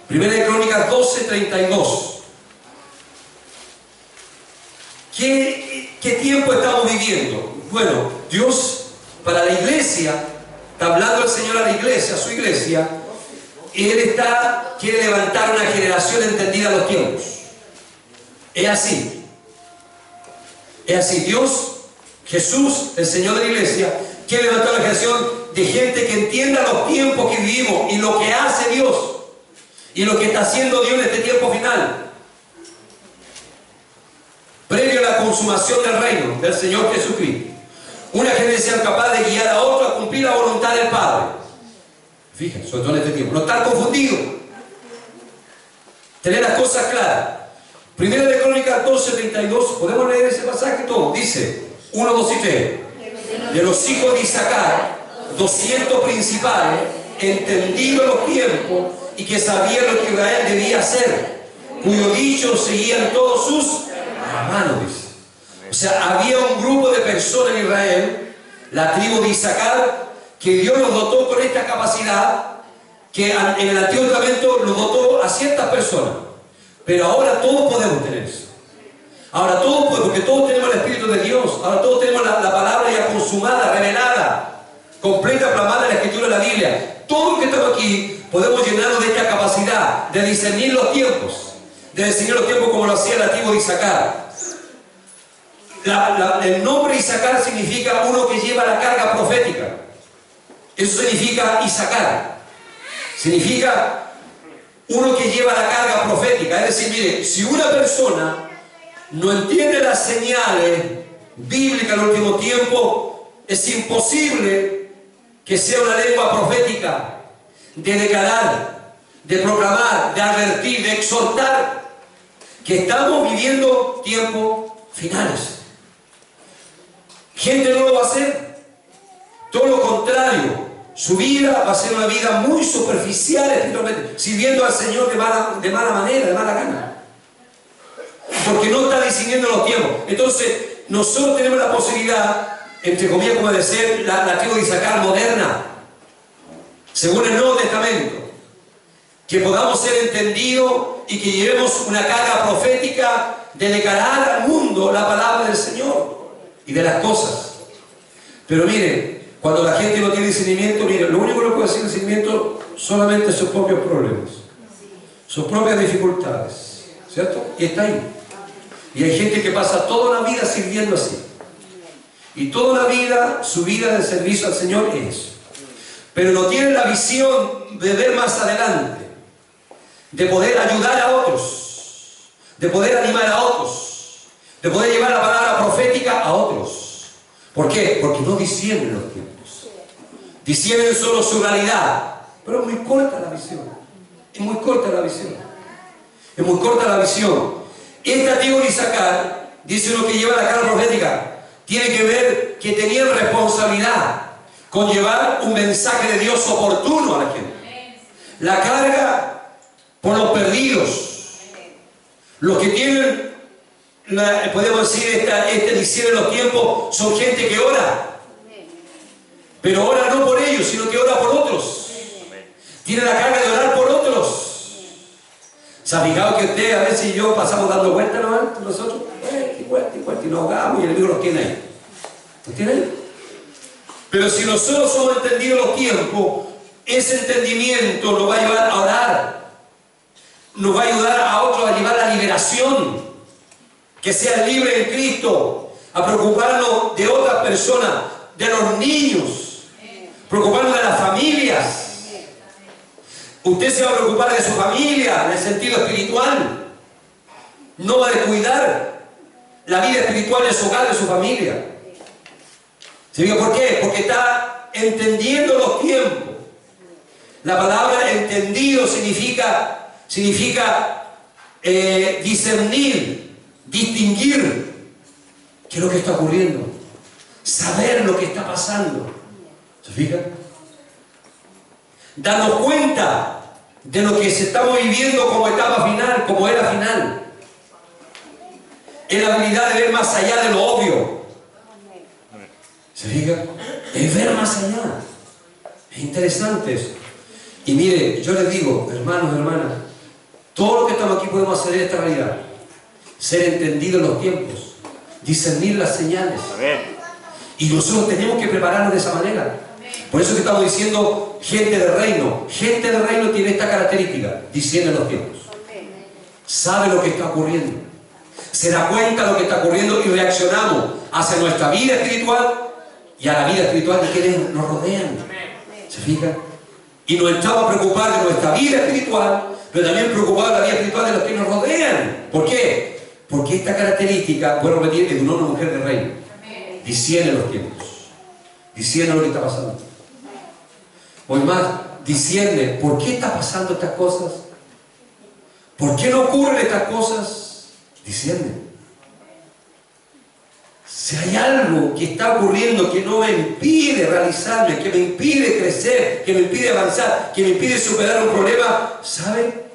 Primera de Crónicas 12:32. ¿Qué tiempo estamos viviendo? Bueno, Dios para la iglesia, está hablando el Señor a la iglesia, a su iglesia, y Él quiere levantar una generación entendida a los tiempos. Es así. Es así. Dios, Jesús, el Señor de la iglesia, quiere levantar una generación de gente que entienda los tiempos que vivimos y lo que hace Dios y lo que está haciendo Dios en este tiempo final. Previo a la consumación del reino del Señor Jesucristo. Una generación capaz de guiar a otro a cumplir la voluntad del Padre. Fíjense, sobre todo en este tiempo. No estar confundido. Tener las cosas claras. Primera de Crónicas 12:32. Podemos leer ese pasaje todo. Dice 1, 2 y 3. De los hijos de Isaacar, 200 principales, entendidos los tiempos y que sabían lo que Israel debía hacer, cuyo dicho seguían todos sus hermanos. Dice. O sea, había un grupo de personas en Israel, la tribu de Isaacar, que Dios los dotó con esta capacidad, que en el Antiguo Testamento los dotó a ciertas personas. Pero ahora todos podemos tener eso. Ahora todos podemos, porque todos tenemos el Espíritu de Dios. Ahora todos tenemos la palabra ya consumada, revelada, completa, plasmada en la Escritura de la Biblia. Todos los que estamos aquí podemos llenarnos de esta capacidad de discernir los tiempos. De discernir los tiempos como lo hacía la tribu de Isaacar. El nombre Isaacar significa uno que lleva la carga profética. Eso significa Isaacar. Significa uno que lleva la carga profética. Es decir, mire, si una persona no entiende las señales bíblicas en el último tiempo, es imposible que sea una lengua profética de declarar, de proclamar, de advertir, de exhortar que estamos viviendo tiempos finales. Gente no lo va a hacer. Todo lo contrario. Su vida va a ser una vida muy superficial espiritualmente, sirviendo al Señor de mala manera, de mala gana. Porque no está discerniendo los tiempos. Entonces, nosotros tenemos la posibilidad, entre comillas, como de ser la tribu de Isaacar moderna, según el Nuevo Testamento, que podamos ser entendidos y que llevemos una carga profética de declarar al mundo la palabra del Señor y de las cosas. Pero mire, cuando la gente no tiene discernimiento, mire, lo único que le puede hacer discernimiento solamente sus propios problemas, sus propias dificultades, ¿cierto? Y está ahí. Y hay gente que pasa toda la vida sirviendo así. Y toda la vida, su vida de servicio al Señor es. Pero no tiene la visión de ver más adelante, de poder ayudar a otros, de poder animar a otros, de poder llevar la palabra profética a otros. ¿Por qué? Porque no disciernen los tiempos. Disciernen solo su realidad. Pero es muy corta la visión. Es muy corta la visión. Es muy corta la visión. Esta tribu de Isaacar, dice uno que lleva la carga profética, tiene que ver que tenían responsabilidad con llevar un mensaje de Dios oportuno a la gente. La carga por los perdidos. Los que tienen, podemos decir, disciernen los tiempos, son gente que ora. Pero ora no por ellos, sino que ora por otros. Tiene la carga de orar por otros. ¿Se ha fijado que usted, a veces yo pasamos dando vueltas nosotros? Y nos ahogamos y el enemigo los tiene ahí. ¿Los tiene ahí? Pero si nosotros somos entendidos los tiempos, ese entendimiento nos va a llevar a orar. Nos va a ayudar a otros a llevar la liberación. Que sea libre en Cristo. A preocuparnos de otras personas, de los niños. Preocuparnos de las familias. Usted se va a preocupar de su familia en el sentido espiritual. No va a descuidar la vida espiritual de su hogar, de su familia. ¿Se ve por qué? Porque está entendiendo los tiempos. La palabra entendido significa discernir, distinguir qué es lo que está ocurriendo, saber lo que está pasando. ¿Se fijan? Darnos cuenta de lo que estamos viviendo como etapa final, como era final. Es la habilidad de ver más allá de lo obvio. ¿Se fijan? Es ver más allá. Es interesante eso. Y mire, yo les digo, hermanos, hermanas, todo lo que estamos aquí podemos hacer en esta realidad. Ser entendidos los tiempos, discernir las señales. Y nosotros tenemos que prepararnos de esa manera. Por eso que estamos diciendo gente de reino. Gente de reino tiene esta característica, discierne los tiempos. Sabe lo que está ocurriendo. Se da cuenta de lo que está ocurriendo y reaccionamos hacia nuestra vida espiritual y a la vida espiritual de quienes nos rodean. ¿Se fijan? Y nos estamos a preocupar de nuestra vida espiritual, pero también preocupados de la vida espiritual de los que nos rodean. ¿Por qué? Porque esta característica, puedo repetir, es de una mujer de reino. Discierne los tiempos. Discierne lo que está pasando. O más, discierne por qué está pasando estas cosas. ¿Por qué no ocurren estas cosas? Discierne. Si hay algo que está ocurriendo que no me impide realizarme, que me impide crecer, que me impide avanzar, que me impide superar un problema, ¿sabe?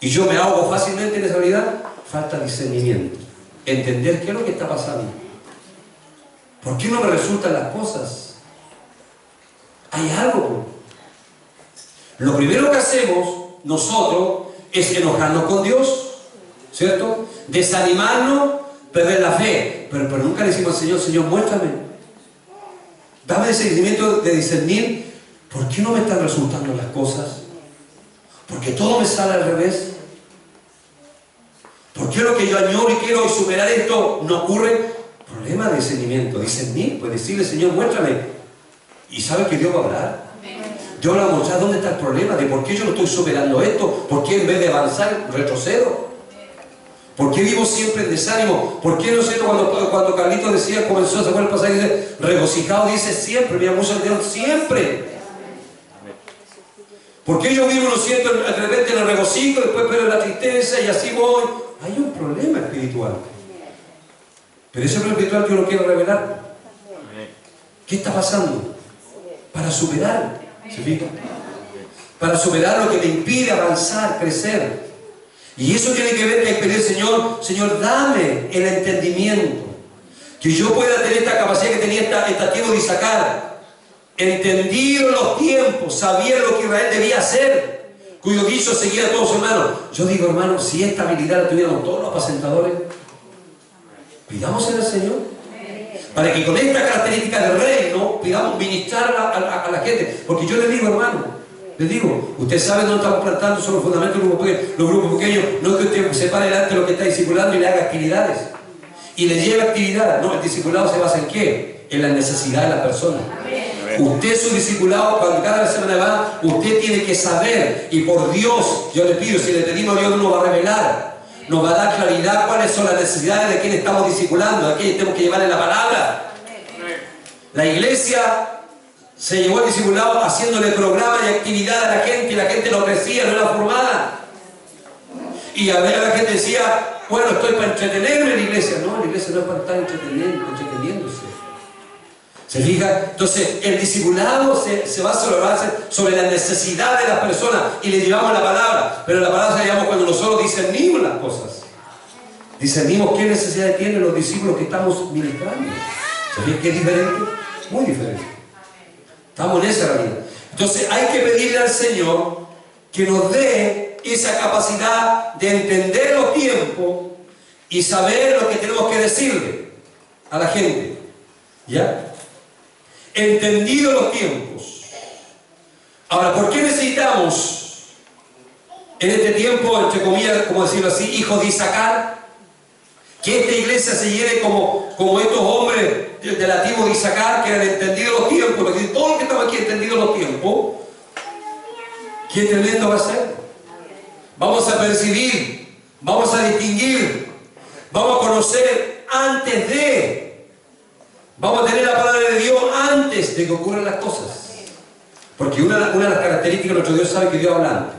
Y yo me ahogo fácilmente en esa realidad, falta discernimiento. Entender qué es lo que está pasando. ¿Por qué no me resultan las cosas? Hay algo. Lo primero que hacemos nosotros es enojarnos con Dios, ¿cierto? Desanimarnos, perder la fe. Pero nunca le decimos al Señor, Señor, muéstrame. Dame ese sentimiento de discernir. ¿Por qué no me están resultando las cosas? Porque todo me sale al revés. ¿Por qué lo que yo añoro y quiero superar esto no ocurre? Problema de discernimiento. Discernir, pues decirle, Señor, muéstrame. Y sabe que Dios va a hablar. Dios va a mostrar dónde está el problema, de por qué yo no estoy superando esto, por qué en vez de avanzar retrocedo. ¿Por qué vivo siempre en desánimo? ¿Por qué no sé cuando Carlitos decía, comenzó a sacar el pasaje y dice, regocijado, dice siempre, mira, muchos Dios siempre? ¿Por qué yo vivo, lo siento, de repente en el regocijo, después pero en la tristeza y así voy? Hay un problema espiritual. Pero ese problema espiritual yo lo quiero revelar. ¿Qué está pasando? Para superar, ¿se fijan? Para superar lo que me impide avanzar, crecer. Y eso tiene que ver con pedir, Señor, Señor, dame el entendimiento. Que yo pueda tener esta capacidad que tenía esta tribu de Isaacar. Entendido los tiempos, sabía lo que Israel debía hacer, cuyo dicho seguía a todos sus hermanos. Yo digo, hermano, si esta habilidad la tuviéramos todos los apacentadores, pidamos al Señor, para que con esta característica del reino, pidamos ministrar a la gente. Porque yo le digo, hermano, les digo, usted sabe dónde estamos plantando, son los fundamentos de los grupos pequeños. No es que usted se pare delante de lo que está discipulando y le haga actividades. Y le lleve actividad. No, el discipulado se basa en ¿qué? En la necesidad de la persona. Usted es un discipulado, cuando cada semana va, usted tiene que saber. Y por Dios, yo le pido, si le pedimos a Dios, nos va a revelar. Nos va a dar claridad cuáles son las necesidades de quienes estamos discipulando, a quienes tenemos que llevarle la palabra. La iglesia se llevó al discipulado haciéndole programa y actividad a la gente, y la gente lo crecía, no era formada. Y a ver, la gente decía, bueno, estoy para entretenerme en la iglesia. No, la iglesia no es para estar entreteniéndose. ¿Se fija? Entonces, el discipulado se va sobre la necesidad de las personas y le llevamos la palabra. Pero la palabra se la llevamos cuando nosotros discernimos las cosas. Discernimos qué necesidades tienen los discípulos que estamos ministrando. ¿Se fija que es diferente? Muy diferente. Estamos en esa realidad. Entonces hay que pedirle al Señor que nos dé esa capacidad de entender los tiempos y saber lo que tenemos que decirle a la gente. ¿Ya? Entendido los tiempos. Ahora, ¿por qué necesitamos en este tiempo, entre comillas, como decirlo así, hijos de Isaacar? Que esta iglesia se llene como estos hombres de la tribu de Isaacar, que han entendido los tiempos, porque todos los que estamos aquí entendido los tiempos. Qué tremendo va a ser. Vamos a percibir, vamos a distinguir, vamos a conocer antes de, vamos a tener la palabra de Dios antes de que ocurran las cosas. Porque una de las características de nuestro Dios sabe que Dios habla antes.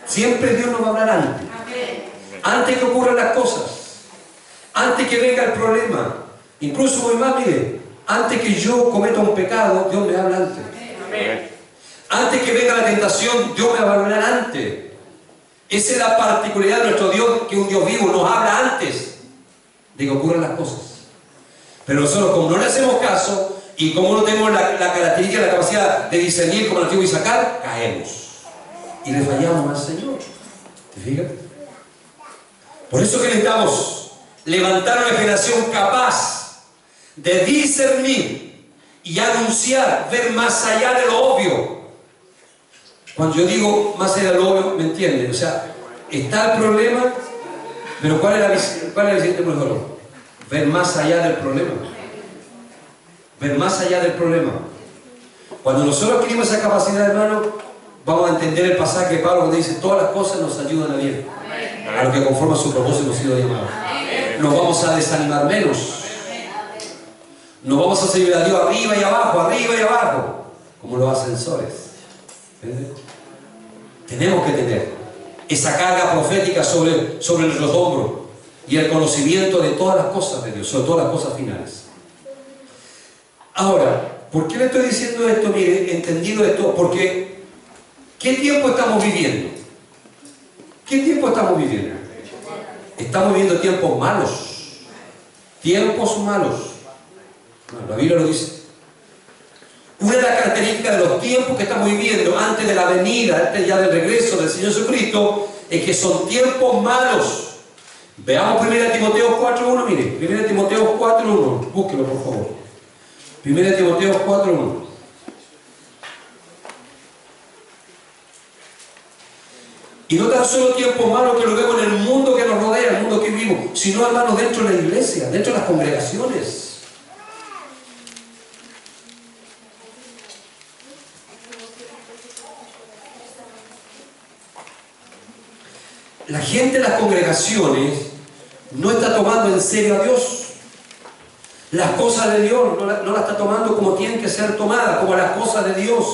Siempre Dios nos va a hablar antes. Antes que ocurran las cosas. Antes que venga el problema. Incluso voy más, mire, antes que yo cometa un pecado, Dios me habla antes. Antes que venga la tentación, Dios me va a hablar antes. Esa es la particularidad de nuestro Dios, que es un Dios vivo, nos habla antes de que ocurran las cosas. Pero nosotros, como no le hacemos caso y como no tenemos la característica, la capacidad de discernir como el antiguo Isaacar, caemos y le fallamos al Señor. ¿Te fijas? Por eso que necesitamos levantar una generación capaz de discernir y anunciar, ver más allá de lo obvio. Cuando yo digo más allá de lo obvio, ¿me entienden? O sea, está el problema, pero ¿cuál es la siguiente mejor? Ver más allá del problema. Ver más allá del problema. Cuando nosotros adquirimos esa capacidad, hermano, vamos a entender el pasaje de Pablo donde dice: todas las cosas nos ayudan a bien, a lo que conforme a su propósito hemos sido llamados. Nos vamos a desanimar menos. Nos vamos a servir a Dios arriba y abajo, como los ascensores. ¿Entiendes? Tenemos que tener esa carga profética sobre nuestros hombros y el conocimiento de todas las cosas de Dios, sobre todas las cosas finales. Ahora, ¿por qué le estoy diciendo esto? Mire, entendido esto, porque ¿qué tiempo estamos viviendo? ¿Qué tiempo estamos viviendo? Estamos viviendo tiempos malos. Tiempos malos. Bueno, la Biblia lo dice. Una de las características de los tiempos que estamos viviendo antes de la venida, antes ya del regreso del Señor Jesucristo, es que son tiempos malos. Veamos 1 Timoteo 4.1, mire, 1 Timoteo 4.1, búsquelo por favor. 1 Timoteo 4.1. Y no tan solo tiempos malos que lo vemos en el mundo que nos rodea, el mundo que vivimos, sino, hermanos, dentro de la iglesia, dentro de las congregaciones. La gente en las congregaciones no está tomando en serio a Dios. Las cosas de Dios no las está tomando como tienen que ser tomadas, como las cosas de Dios.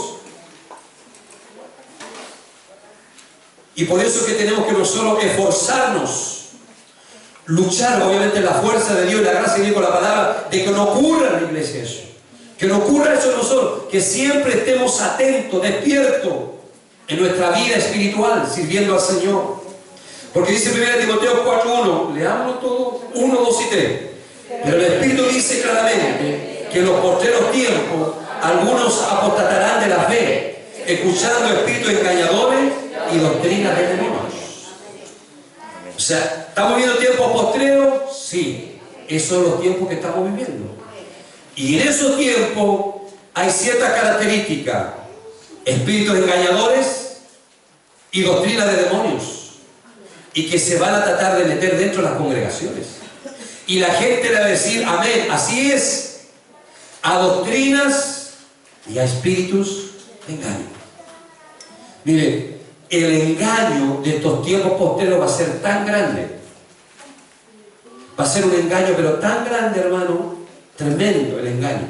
Y por eso es que tenemos que nosotros esforzarnos, luchar obviamente en la fuerza de Dios y la gracia de Dios con la palabra, de que no ocurra en la iglesia eso. Que no ocurra eso en nosotros, que siempre estemos atentos, despiertos en nuestra vida espiritual, sirviendo al Señor. Porque dice 1 Timoteo 4.1, leámoslo todo, 1, 2 y 3. Pero el Espíritu dice claramente que en los postreros tiempos algunos apostatarán de la fe, escuchando espíritus engañadores y doctrinas de demonios. O sea, ¿estamos viviendo tiempos postreros? Sí, esos son los tiempos que estamos viviendo. Y en esos tiempos hay ciertas características: espíritus engañadores y doctrinas de demonios, y que se van a tratar de meter dentro de las congregaciones. Y la gente le va a decir: amén, así es, a doctrinas y a espíritus de engaño. Mire, el engaño de estos tiempos posteros va a ser tan grande, va a ser un engaño pero tan grande, hermano, tremendo el engaño,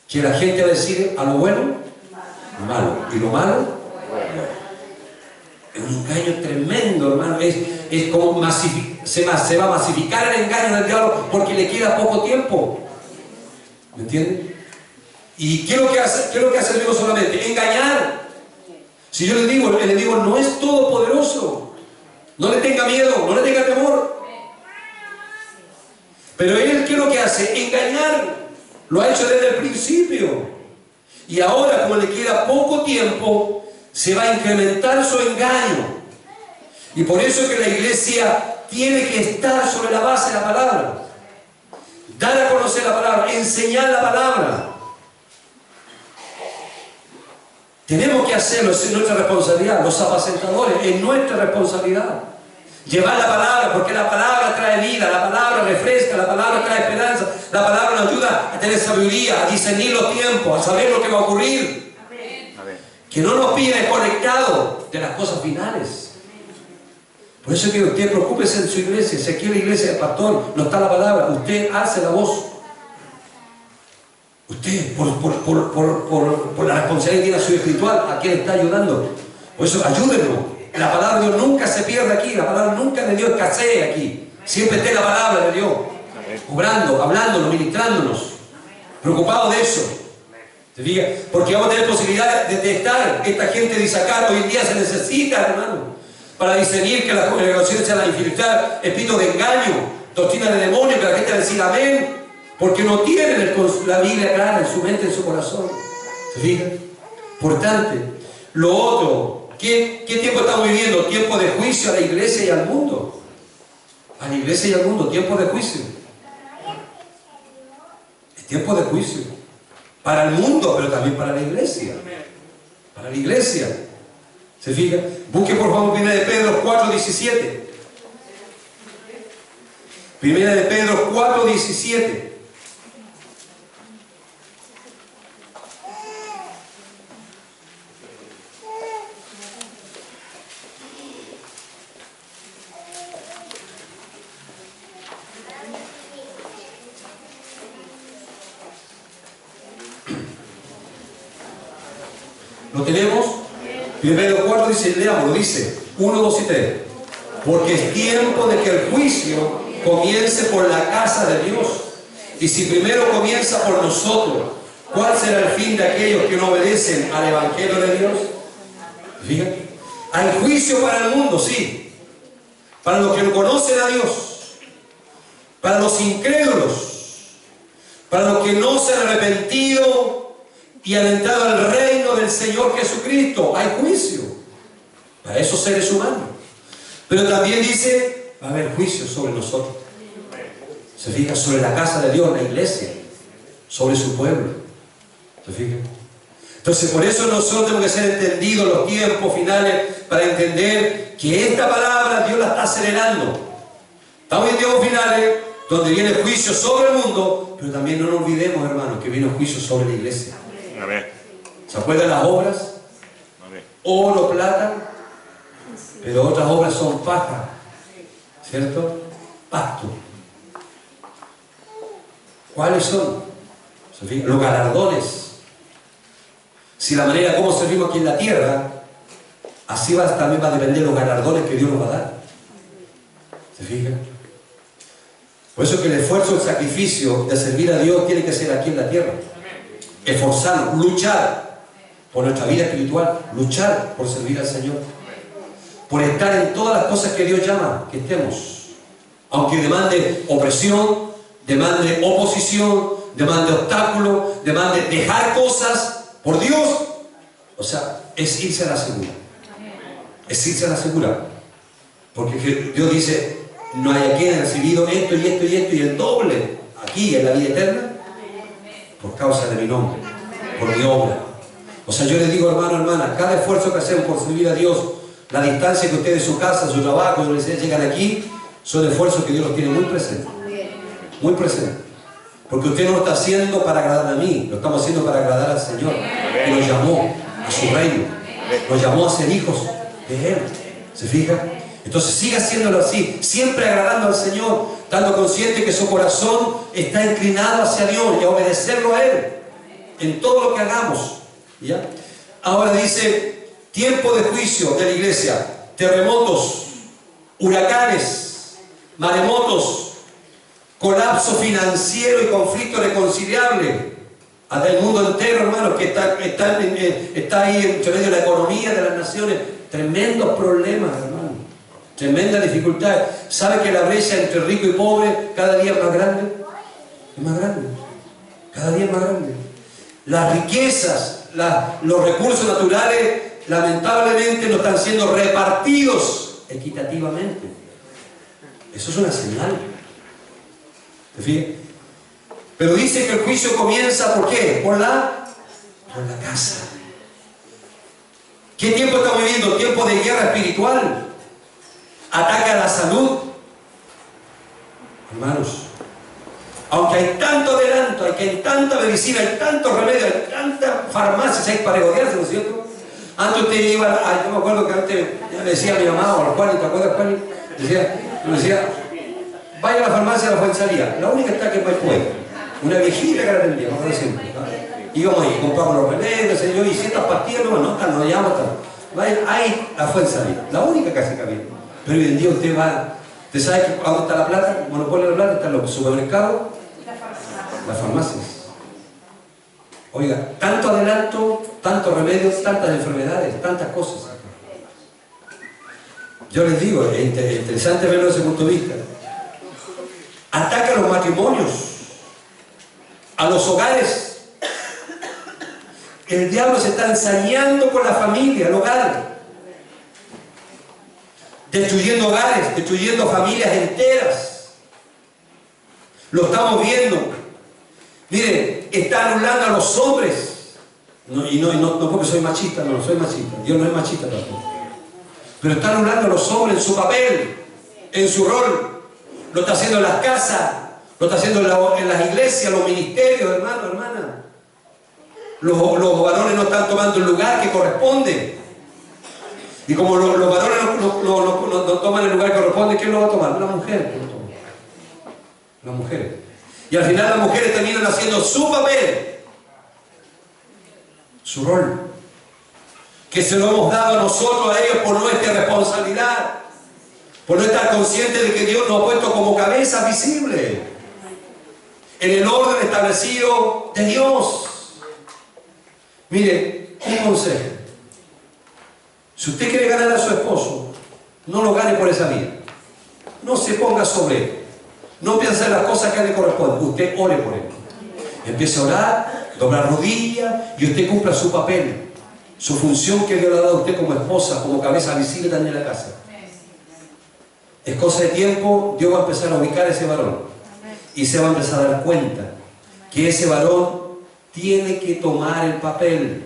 que la gente va a decir a lo bueno, malo, y lo malo, bueno. Es un engaño tremendo, hermano. Es como se va a masificar el engaño del diablo porque le queda poco tiempo. ¿Me entienden? ¿Y qué es lo que hace el enemigo solamente? Engañar. Si yo le digo, el enemigo no es todopoderoso. No le tenga miedo, no le tenga temor. Pero él, ¿qué es lo que hace? Engañar. Lo ha hecho desde el principio. Y ahora, como le queda poco tiempo, se va a incrementar su engaño. Y por eso es que la iglesia tiene que estar sobre la base de la palabra. Dar a conocer la palabra, enseñar la palabra. Tenemos que hacerlo, es nuestra responsabilidad. Los apacentadores, es nuestra responsabilidad. Llevar la palabra, porque la palabra trae vida, la palabra refresca, la palabra trae esperanza, la palabra nos ayuda a tener sabiduría, a discernir los tiempos, a saber lo que va a ocurrir. Amén. Que no nos pille desconectados de las cosas finales. Por eso es que usted preocúpese en su iglesia. Si aquí en la iglesia del pastor no está la palabra, usted alce la voz. Usted, por la responsabilidad que tiene a su espiritual, ¿a quién está ayudando? Por eso, ayúdenlo. La palabra de Dios nunca se pierde aquí. La palabra nunca de Dios escasea aquí. Siempre esté la palabra de Dios. Obrando, hablándonos, ministrándonos. Preocupado de eso. ¿Se fija? Porque vamos a tener posibilidad de detectar esta gente de Isaacar. Hoy en día se necesita, hermano, para discernir que las congregaciones se van a infiltrar espíritus de engaño, doctrina de demonios, que la gente va a decir amén. Porque no tienen la Biblia clara en su mente, en su corazón. ¿Se fijan? Importante. Lo otro, ¿qué tiempo estamos viviendo? Tiempo de juicio a la iglesia y al mundo. A la iglesia y al mundo, tiempo de juicio. Es tiempo de juicio. Para el mundo, pero también para la iglesia. Para la iglesia. ¿Se fijan? Busque por favor 1 de Pedro 4:17. 1 de Pedro 4:17. ¿Lo tenemos? Primero 4 dice, leámoslo, dice 1, 2 y 3. Porque es tiempo de que el juicio comience por la casa de Dios. Y si primero comienza por nosotros, ¿cuál será el fin de aquellos que no obedecen al Evangelio de Dios? Fíjate. Hay juicio para el mundo, sí. Para los que no conocen a Dios. Para los incrédulos. Para los que no se han arrepentido y han entrado al reino del Señor Jesucristo. Hay juicio para esos seres humanos. Pero también dice, va a haber juicio sobre nosotros. Se fija, sobre la casa de Dios, la iglesia, sobre su pueblo. ¿Se fija? Entonces, por eso nosotros tenemos que ser entendidos los tiempos finales para entender que esta palabra Dios la está acelerando. Estamos en tiempos finales donde viene el juicio sobre el mundo, pero también no nos olvidemos, hermanos, que viene el juicio sobre la iglesia. ¿Se acuerdan las obras? Oro, plata, pero otras obras son paja, ¿cierto? Pasto. ¿Cuáles son? Los galardones. Si la manera como servimos aquí en la tierra, así también va a depender los galardones que Dios nos va a dar. ¿Se fijan? Por eso que el esfuerzo, el sacrificio de servir a Dios tiene que ser aquí en la tierra. Esforzarnos, luchar por nuestra vida espiritual, luchar por servir al Señor, por estar en todas las cosas que Dios llama que estemos, aunque demande opresión, demande oposición, demande obstáculos, demande dejar cosas por Dios. O sea, es irse a la segura, es irse a la segura, porque Dios dice, no hay a quien ha recibido esto y esto y esto y el doble aquí en la vida eterna por causa de mi nombre, por mi obra. O sea, yo les digo, hermano, hermana, cada esfuerzo que hacemos por servir a Dios, la distancia que ustedes de su casa, su trabajo, donde ustedes llegan aquí, son esfuerzos que Dios los tiene muy presentes. Muy presentes. Porque usted no lo está haciendo para agradar a mí, lo estamos haciendo para agradar al Señor. Y nos llamó a su reino. Nos llamó a ser hijos de Él. ¿Se fija? Entonces siga haciéndolo así, siempre agradando al Señor, estando consciente que su corazón está inclinado hacia Dios y a obedecerlo a Él en todo lo que hagamos. ¿Ya? Ahora dice, tiempo de juicio de la iglesia, terremotos, huracanes, maremotos, colapso financiero y conflicto irreconciliable. Hasta el mundo entero, hermanos, que está ahí entre medio de la economía de las naciones. Tremendos problemas, hermano. Tremenda dificultad. ¿Sabe que la brecha entre rico y pobre cada día es más grande? Es más grande. Cada día es más grande. Las riquezas los recursos naturales lamentablemente no están siendo repartidos equitativamente. Eso es una señal. ¿Te fijas? Pero dice que el juicio comienza, ¿por qué? Por la casa. ¿Qué tiempo estamos viviendo? Tiempo de guerra espiritual. Ataque a la salud. Hermanos, aunque hay tanto adelanto, hay tanta medicina, hay tantos remedios, hay tantas farmacias hay para regodearse, ¿no es cierto? Antes usted iba, yo me acuerdo que antes le decía a mi mamá, o a Juan, ¿te acuerdas, Juan? Me decía, vaya a la farmacia de la Fuensalía, la única está que es Maipú, una viejita que la vendía, no sé siempre. Íbamos ahí, compramos los remedios, yo, y ciertas pastillas, no llamo, vaya, ahí la Fuensalía, la única casi que había. Pero hoy en día usted va, usted sabe que dónde está la plata, el monopolio de la plata, están los supermercados, las farmacias. Oiga, tanto adelanto, tantos remedios, tantas enfermedades, tantas cosas. Yo les digo, es interesante verlo desde ese punto de vista. Ataca a los matrimonios, a los hogares. El diablo se está ensañando con la familia, el hogar. Destruyendo hogares, destruyendo familias enteras. Lo estamos viendo. Mire, está anulando a los hombres. No porque soy machista, no soy machista. Dios no es machista tampoco. Pero está anulando a los hombres en su papel, en su rol. Lo está haciendo en las casas, lo está haciendo en las iglesias, los ministerios, hermano, hermana. Los varones no están tomando el lugar que corresponde. Y como los varones no toman el lugar que corresponde, ¿quién lo va a tomar? La mujer. Las mujeres. Y al final las mujeres terminan haciendo su papel, su rol, que se lo hemos dado a nosotros, a ellos, por nuestra responsabilidad, por no estar conscientes de que Dios nos ha puesto como cabeza visible en el orden establecido de Dios. Mire, un consejo: si usted quiere ganar a su esposo, no lo gane por esa vía, no se ponga sobre él. No piense en las cosas que le corresponden. Usted ore por él. Empiece a orar, doblar rodillas y usted cumpla su papel, su función que Dios le ha dado a usted como esposa, como cabeza visible también en la casa. Es cosa de tiempo, Dios va a empezar a ubicar a ese varón y se va a empezar a dar cuenta que ese varón tiene que tomar el papel,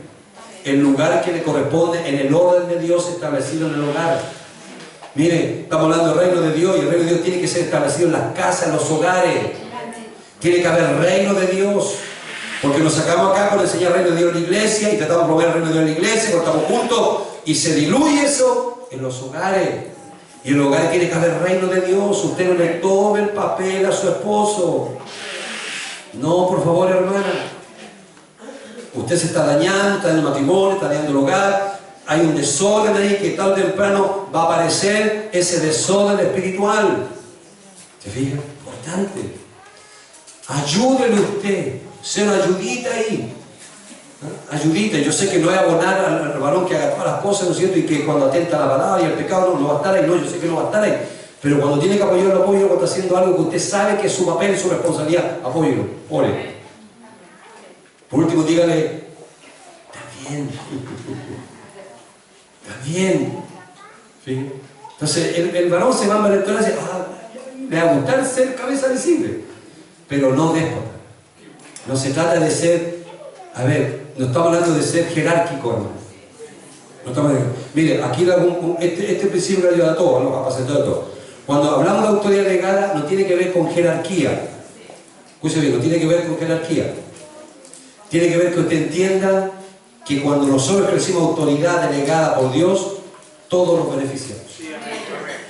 el lugar que le corresponde en el orden de Dios establecido en el hogar. Mire, estamos hablando del reino de Dios y el reino de Dios tiene que ser establecido en las casas, en los hogares. Tiene que haber reino de Dios. Porque nos sacamos acá por enseñar el reino de Dios en la iglesia y tratamos de promover el reino de Dios en la iglesia, porque estamos juntos y se diluye eso en los hogares. Y en los hogares tiene que haber reino de Dios. Usted no le tome el papel a su esposo. No, por favor, hermana. Usted se está dañando, está dañando el matrimonio, está dañando el hogar. Hay un desorden ahí que tarde o temprano va a aparecer ese desorden espiritual. ¿Se fija? Importante. Ayúdele usted. Sea una ayudita ahí. Ayudita. Yo sé que no es abonar al varón que haga todas las cosas, ¿no es cierto? Y que cuando atenta a la palabra y el pecado no va a estar ahí. No, yo sé que no va a estar ahí. Pero cuando tiene que apoyarlo, apóyelo. Cuando está haciendo algo que usted sabe que es su papel y su responsabilidad, apóyelo. Ore. Por último, dígale: está bien. También. ¿Sí? Entonces el varón se va a malentonar y dice: le va a gustar ser cabeza visible, pero no déspota. No se trata de ser, no estamos hablando de ser jerárquico, hermano. No estamos hablando. Mire, aquí este principio le ayuda a todos, ¿no? A pasar todo. Cuando hablamos de autoridad delegada, no tiene que ver con jerarquía. Escuche bien, no tiene que ver con jerarquía. Tiene que ver que usted entienda que cuando nosotros recibimos autoridad delegada por Dios, todos nos beneficiamos.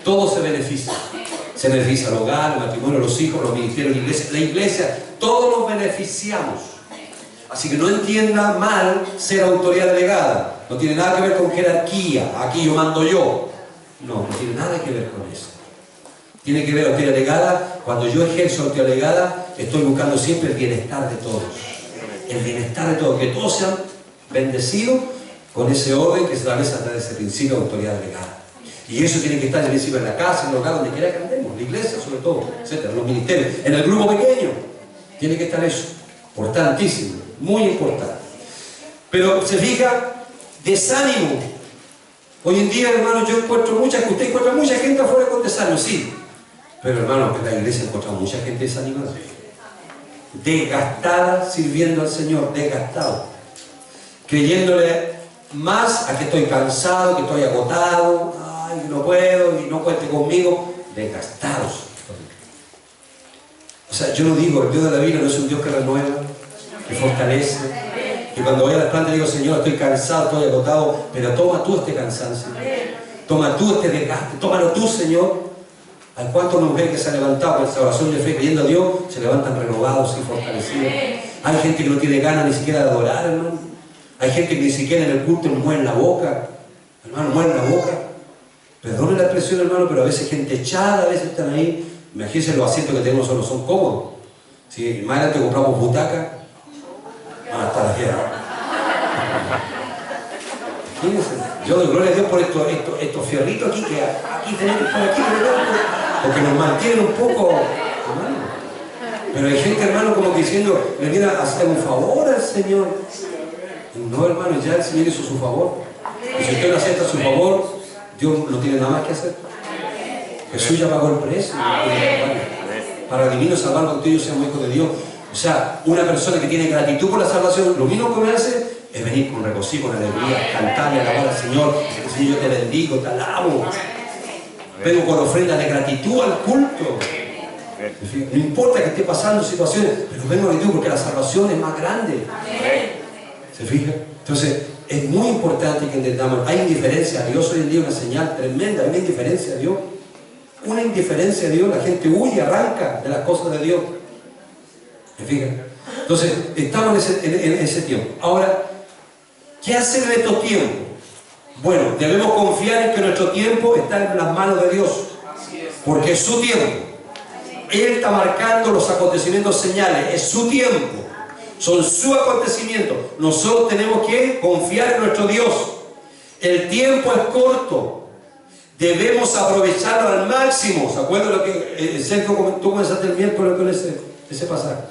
Todos se benefician. Se beneficia el hogar, el matrimonio, los hijos, los ministerios, la iglesia, todos nos beneficiamos. Así que no entienda mal ser autoridad delegada. No tiene nada que ver con jerarquía. Aquí yo mando yo. No tiene nada que ver con eso. Tiene que ver autoridad delegada. Cuando yo ejerzo autoridad delegada, estoy buscando siempre el bienestar de todos. El bienestar de todos. Que todos sean bendecido con ese orden que se establece a través de ese principio de autoridad delegada. Y eso tiene que estar en principio en la casa, en el hogar, donde quiera que andemos, en la iglesia sobre todo, etcétera, en los ministerios, en el grupo pequeño. Tiene que estar eso. Importantísimo, muy importante. Pero se fija, desánimo. Hoy en día, hermano, usted encuentra mucha gente afuera con desánimo, sí. Pero hermano, en la iglesia encuentra mucha gente desanimada. Desgastada sirviendo al Señor, desgastado. Creyéndole más a que estoy cansado, que estoy agotado, ay, no puedo y no cuente conmigo. Desgastados. O sea, yo no digo, el Dios de la Biblia no es un Dios que renueva, que fortalece. Y cuando voy a las plantas digo, Señor, estoy cansado, estoy agotado, pero toma tú este cansancio. Toma tú este desgaste, tómalo tú, Señor. ¿Al cuánto nos ve que se ha levantado con esa oración de fe creyendo a Dios? Se levantan renovados y fortalecidos. Hay gente que no tiene ganas ni siquiera de adorar, hermano. Hay gente que ni siquiera en el culto mueve la boca. Hermano, mueve la boca. Perdone la expresión, hermano, pero a veces gente echada, a veces están ahí. Imagínense, los asientos que tenemos solo son cómodos. Si más adelante compramos butaca, hasta la tierra. Fíjense, yo doy gloria a Dios por estos fierritos aquí, que aquí tenemos, por aquí tenemos, porque nos mantienen un poco, hermano. Pero hay gente, hermano, como que diciendo, le viene a hacer un favor al Señor. Y no, hermano, ya el Señor hizo su favor. Y si usted no acepta su favor, Dios no tiene nada más que hacer. Jesús ya pagó el precio para redimirnos, salvar a todos, seamos hijos de Dios. O sea, una persona que tiene gratitud por la salvación, lo mismo que me hace es venir con regocijo, con alegría, cantar y alabar al Señor. Señor, yo te bendigo, te alabo. Vengo con ofrenda de gratitud al culto. No importa que esté pasando situaciones, pero vengo a gratitud porque la salvación es más grande. ¿Se fija? Entonces, es muy importante que entendamos, hay indiferencia a Dios hoy en día, una señal tremenda, hay una indiferencia a Dios. Una indiferencia a Dios, la gente huye, arranca de las cosas de Dios. ¿Se fijan? Entonces, estamos en ese tiempo. Ahora, ¿qué hacer en estos tiempos? Bueno, debemos confiar en que nuestro tiempo está en las manos de Dios, porque es su tiempo. Él está marcando los acontecimientos señales, es su tiempo, son sus acontecimientos. Nosotros tenemos que confiar en nuestro Dios. El tiempo es corto. Debemos aprovecharlo al máximo. ¿Se acuerdan lo que Sergio tú comenzaste el miércoles con ese pasaje?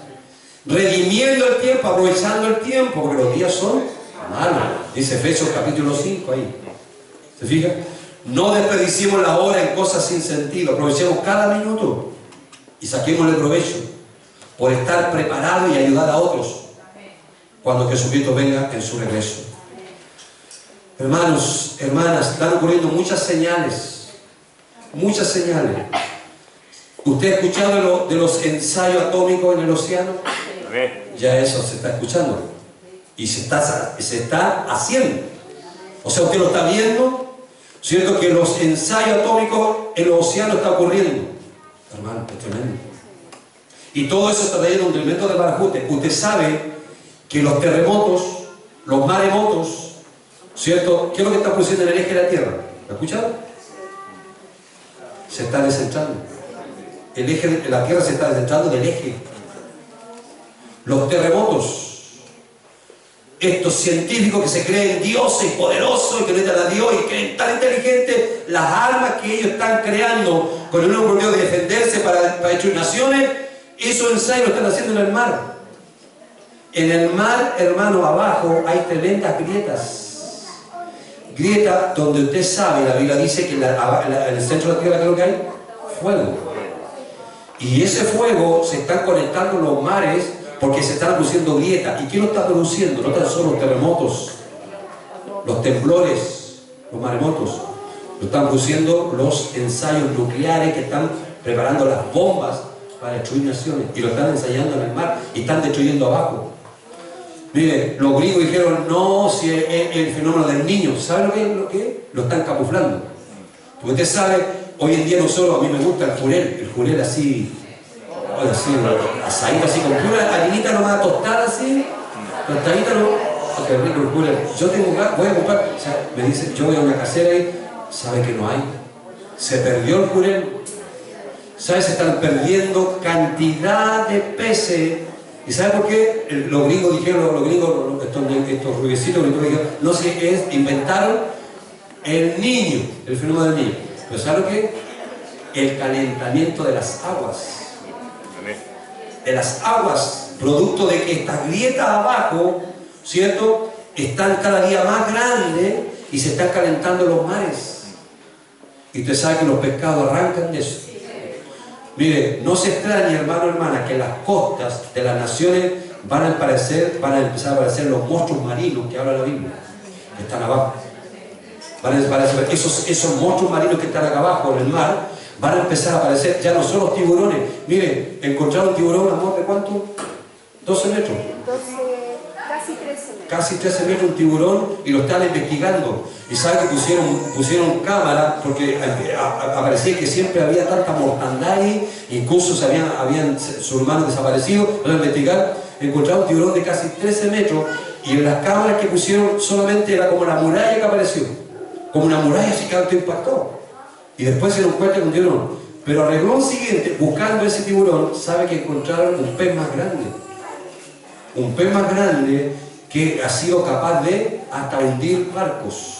Redimiendo el tiempo, aprovechando el tiempo, porque los días son malos. Dice Efesios capítulo 5 ahí. ¿Se fija? No desperdiciemos la hora en cosas sin sentido. Aprovechemos cada minuto y saquémosle provecho por estar preparados y ayudar a otros cuando Jesucristo venga en su regreso. Hermanos, hermanas, están ocurriendo muchas señales. Muchas señales. ¿Usted ha escuchado de los ensayos atómicos en el océano? Ya eso se está escuchando. Y se está haciendo. O sea, usted lo está viendo. ¿Cierto? Que los ensayos atómicos en los océanos está ocurriendo. Hermano, es tremendo. Y todo eso está trayendo un tremendo desbarajuste. Usted sabe que los terremotos, los maremotos, ¿cierto? ¿Qué es lo que está produciendo en el eje de la Tierra? ¿Lo ha escuchado? Se está descentrando. El eje de la Tierra se está descentrando del eje. Los terremotos. Estos científicos que se creen dioses poderosos y que necesitan a Dios y creen tan inteligentes, las armas que ellos están creando con el nuevo Dios de defenderse para destruir naciones, esos ensayos lo están haciendo en el mar. En el mar, hermano, abajo hay tremendas grietas. Grieta donde usted sabe, la Biblia dice que en el centro de la tierra, ¿qué es lo que hay? Fuego. Y ese fuego se están conectando los mares porque se están produciendo grietas. ¿Y quién lo está produciendo? No tan solo los terremotos, los temblores, los maremotos. Lo están produciendo los ensayos nucleares que están preparando las bombas para destruir naciones. Y lo están ensayando en el mar y están destruyendo abajo. Mire, los griegos dijeron, no, si es el fenómeno del niño. ¿Sabe lo que es? Lo están camuflando. Porque usted sabe, hoy en día nosotros, a mí me gusta el jurel así, asadito así, con pura harinita nomás tostada así, tostadita nomás, qué rico el jurel. Yo tengo, voy a comprar, o sea, me dice, yo voy a una casera y, ¿sabe que no hay? Se perdió el jurel. ¿Sabe? Se están perdiendo cantidad de peces. ¿Y sabe por qué? Los gringos dijeron, estos rubiecitos dijeron, no sé, inventaron el niño, el fenómeno del niño. Pero ¿sabe lo que? El calentamiento de las aguas. De las aguas, producto de que esta grieta abajo, ¿cierto? están cada día más grandes y se están calentando los mares. Y usted sabe que los pescados arrancan de eso. Mire, no se extrañe, hermano, hermana, que las costas de las naciones van a empezar a aparecer los monstruos marinos que habla la Biblia, que están abajo. Esos monstruos marinos que están acá abajo en el mar, van a empezar a aparecer, ya no son los tiburones. Mire, encontraron un tiburón, amor, ¿de cuánto? 12 metros. Casi 13 metros un tiburón, y lo están investigando. Y sabe que pusieron cámara, porque aparecía que siempre había tanta mortandad ahí, incluso habían sus hermanos desaparecidos. Para investigar, encontraron un tiburón de casi 13 metros, y en las cámaras que pusieron solamente era como la muralla que apareció, como una muralla, así que alto impactó. Y después se lo encuentra con un tiburón. Pero al renglón siguiente, buscando ese tiburón, sabe que encontraron un pez más grande. Un pez más grande que ha sido capaz de hasta hundir barcos.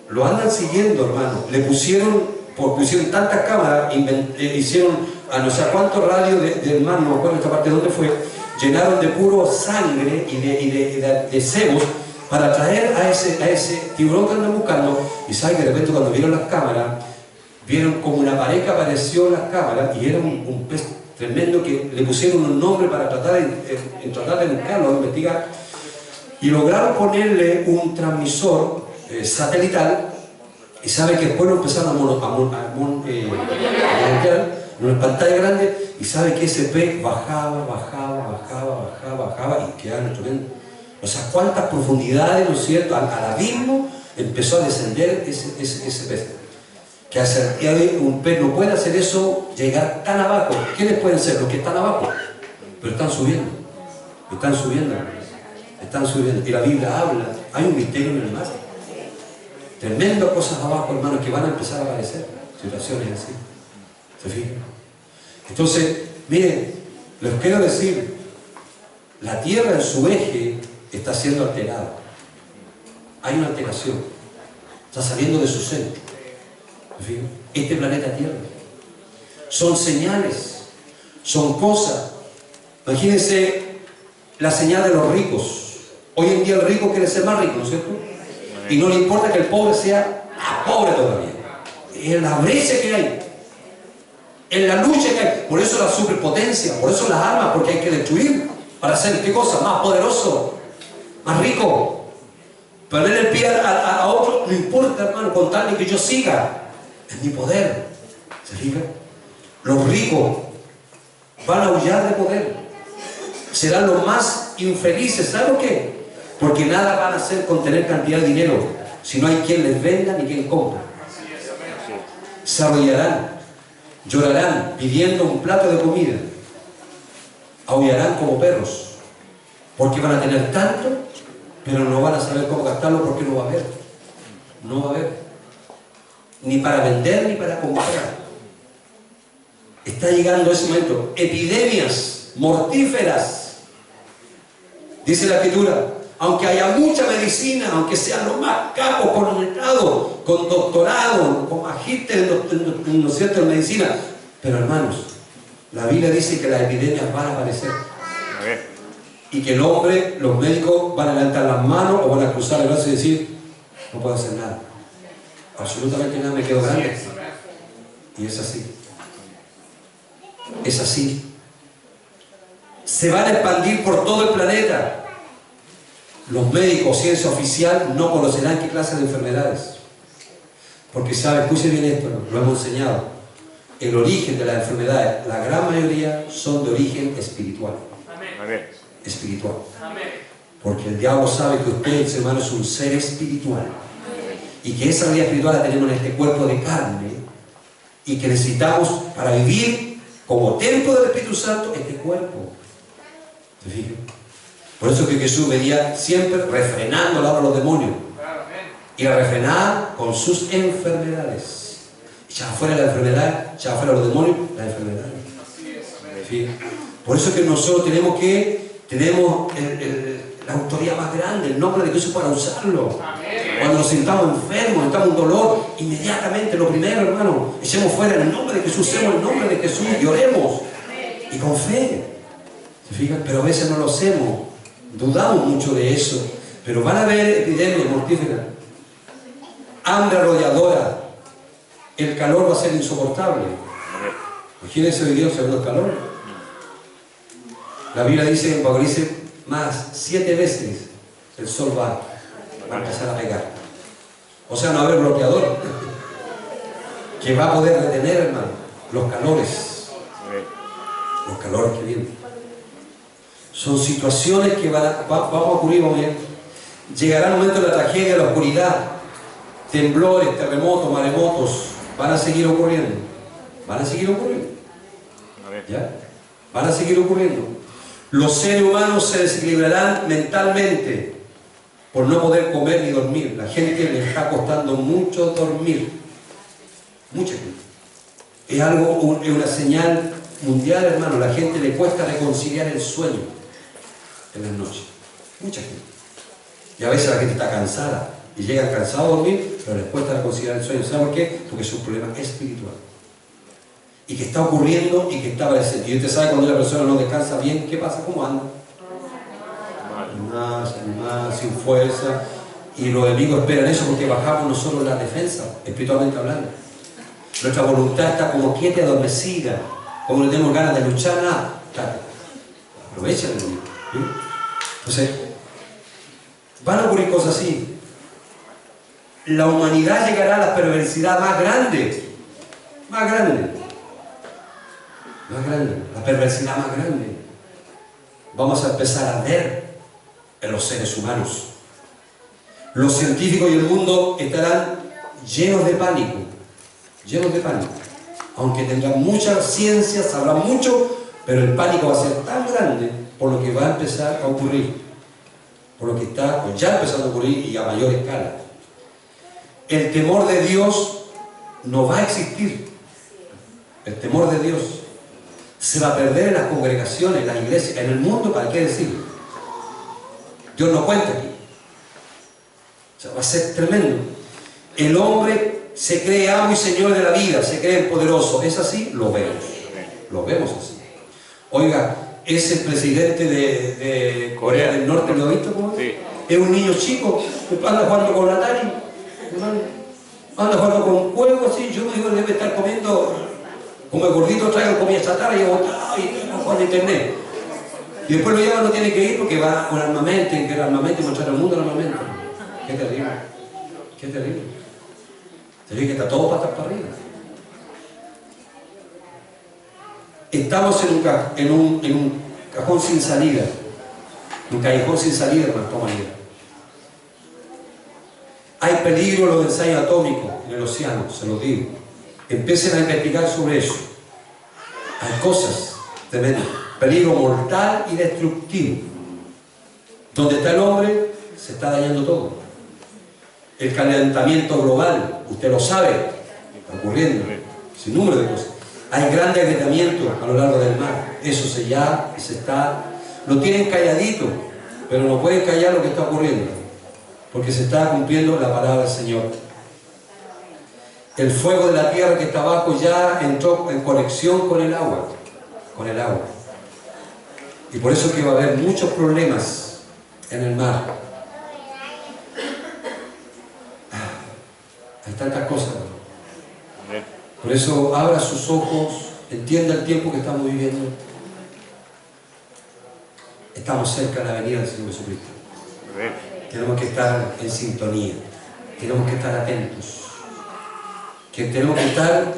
Lo andan siguiendo, hermano. Le pusieron tantas cámaras, hicieron a no sé cuántos radios del mar, no me acuerdo esta parte de dónde fue, llenaron de puro sangre y de cebos para traer a ese tiburón que andan buscando. Y sabe que de repente cuando vieron las cámaras, vieron como una pared que apareció en las cámaras, y era un pez tremendo que le pusieron un nombre para tratar de buscarlo, de investigar, y lograron ponerle un transmisor satelital. Y sabe que después lo empezaron a montar en una pantalla grande, y sabe que ese pez bajaba, y quedaba tremendo. O sea, cuántas profundidades, ¿no es cierto?, al abismo empezó a descender ese pez. Que hacia un pez no puede hacer eso, llegar tan abajo. ¿Quiénes pueden ser? Los que están abajo. Pero están subiendo. Y la Biblia habla. Hay un misterio en el mar. Tremendas cosas abajo, hermanos, que van a empezar a aparecer. Situaciones así. ¿Se fijan? Entonces, miren, les quiero decir, la Tierra en su eje está siendo alterada. Hay una alteración. Está saliendo de su centro. Este planeta Tierra. Son señales, son cosas. Imagínense la señal de los ricos. Hoy en día el rico quiere ser más rico, ¿no es cierto? Y no le importa que el pobre sea más pobre todavía. En la brecha que hay, en la lucha que hay. Por eso la superpotencia, por eso las armas, porque hay que destruir para hacer, ¿qué cosa? Más poderoso, más rico. Ponerle el pie a otro, no importa, hermano, con tal de que yo siga en mi poder. ¿Se fijan? Los ricos van a huyar de poder, serán los más infelices. ¿Saben por qué? Porque nada van a hacer con tener cantidad de dinero, si no hay quien les venda ni quien compre. Se arrodillarán, llorarán pidiendo un plato de comida, aullarán como perros, porque van a tener tanto, pero no van a saber cómo gastarlo, porque no va a haber ni para vender ni para comprar. Está llegando ese momento. Epidemias mortíferas, dice la Escritura. Aunque haya mucha medicina, aunque sean los más capos, conectados, con doctorado, con magíster ¿no es cierto?, en medicina, pero hermanos, la Biblia dice que las epidemias van a aparecer, y que el hombre, los médicos van a levantar las manos o van a cruzar el brazo y decir: no puedo hacer nada, absolutamente nada, me quedo grande. Y es así. Es así. Se van a expandir por todo el planeta. Los médicos, ciencia oficial, no conocerán qué clase de enfermedades. Porque sabe, escuche bien esto, lo hemos enseñado. El origen de las enfermedades, la gran mayoría, son de origen espiritual. Amén. Espiritual. Amén. Porque el diablo sabe que usted, hermano, es un ser espiritual. Y que esa realidad espiritual la tenemos en este cuerpo de carne. Y que necesitamos, para vivir como templo del Espíritu Santo, este cuerpo. ¿Se fijan? Por eso que Jesús venía siempre refrenando la obra de los demonios. Y a refrenar con sus enfermedades. Ya fuera la enfermedad, ya fuera los demonios, la enfermedad. ¿Sí? Por eso que nosotros tenemos la autoridad más grande, el nombre de Jesús, para usarlo. Cuando nos sintamos enfermos, sintamos un dolor, inmediatamente, lo primero, hermano, echemos fuera el nombre de Jesús, usemos el nombre de Jesús y oremos. Y con fe. ¿Se fijan? Pero a veces no lo hacemos. Dudamos mucho de eso, pero van a haber epidemias mortíferas, hambre arrolladora, el calor va a ser insoportable. Imagínense hoy día observando el calor. La Biblia dice en Apocalipsis más 7 veces el sol va a empezar a pegar. O sea, no va a haber bloqueador que va a poder detener, hermano, los calores que vienen. Son situaciones que van a ocurrir, vamos a ver. Llegará el momento de la tragedia, la oscuridad, temblores, terremotos, maremotos, van a seguir ocurriendo. Van a seguir ocurriendo. ¿Ya? Van a seguir ocurriendo. Los seres humanos se desequilibrarán mentalmente por no poder comer ni dormir. La gente le está costando mucho dormir. Mucha gente. Es algo, es una señal mundial, hermano. La gente le cuesta reconciliar el sueño en las noches. Mucha gente. Y a veces la gente está cansada y llega cansado a dormir, pero les cuesta reconciliar el sueño. ¿Sabe por qué? Porque es un problema espiritual. Y que está ocurriendo y que está presente. Y usted sabe cuando una persona no descansa bien, ¿qué pasa? ¿Cómo anda? Más, sin fuerza. Y los enemigos esperan eso porque bajamos nosotros la defensa, espiritualmente hablando. Nuestra voluntad está como quieta y adormecida. Como no tenemos ganas de luchar, nada. Aprovecha el enemigo. ¿Sí? Entonces, van a ocurrir cosas así. La humanidad llegará a la perversidad más grande. Más grande. Más grande, la perversidad más grande. Vamos a empezar a ver en los seres humanos. Los científicos y el mundo estarán llenos de pánico. Llenos de pánico. Aunque tendrán mucha ciencia, sabrán mucho, pero el pánico va a ser tan grande por lo que va a empezar a ocurrir. Por lo que está ya empezando a ocurrir y a mayor escala. El temor de Dios no va a existir. El temor de Dios se va a perder en las congregaciones, en las iglesias, en el mundo, ¿para qué decirlo? Dios no cuenta aquí. O sea, va a ser tremendo. El hombre se cree amo y señor de la vida, se cree poderoso. ¿Es así? Lo vemos. Lo vemos así. Oiga, ese presidente de Corea del Norte, ¿lo ha visto? ¿Cómo es? Sí. Es un niño chico que anda jugando con la Atari, anda jugando con un juego así. Yo me digo, debe estar comiendo. Como el gordito traiga comida chatarra y con internet. Y después lo lleva, no tiene que ir porque va con armamento, que el armamento y mostrar al mundo el armamento. Qué terrible. Qué terrible. Se ve que está todo patas para arriba. Estamos en un cajón sin salida. Un callejón sin salida, hermano, toma vida. Hay peligro en los ensayos atómicos en el océano, se los digo. Empiecen a investigar sobre eso. Hay cosas tremendas. Peligro mortal y destructivo. Donde está el hombre, se está dañando todo. El calentamiento global, usted lo sabe, está ocurriendo. Sin número de cosas. Hay grandes agrietamientos a lo largo del mar. Eso lo tienen calladito, pero no pueden callar lo que está ocurriendo. Porque se está cumpliendo la palabra del Señor. El fuego de la tierra que está abajo ya entró en conexión con el agua. Con el agua. Y por eso es que va a haber muchos problemas en el mar. Hay tantas cosas. Por eso abra sus ojos, entienda el tiempo que estamos viviendo. Estamos cerca de la venida del Señor Jesucristo. Tenemos que estar en sintonía. Tenemos que estar atentos. Que tenemos que estar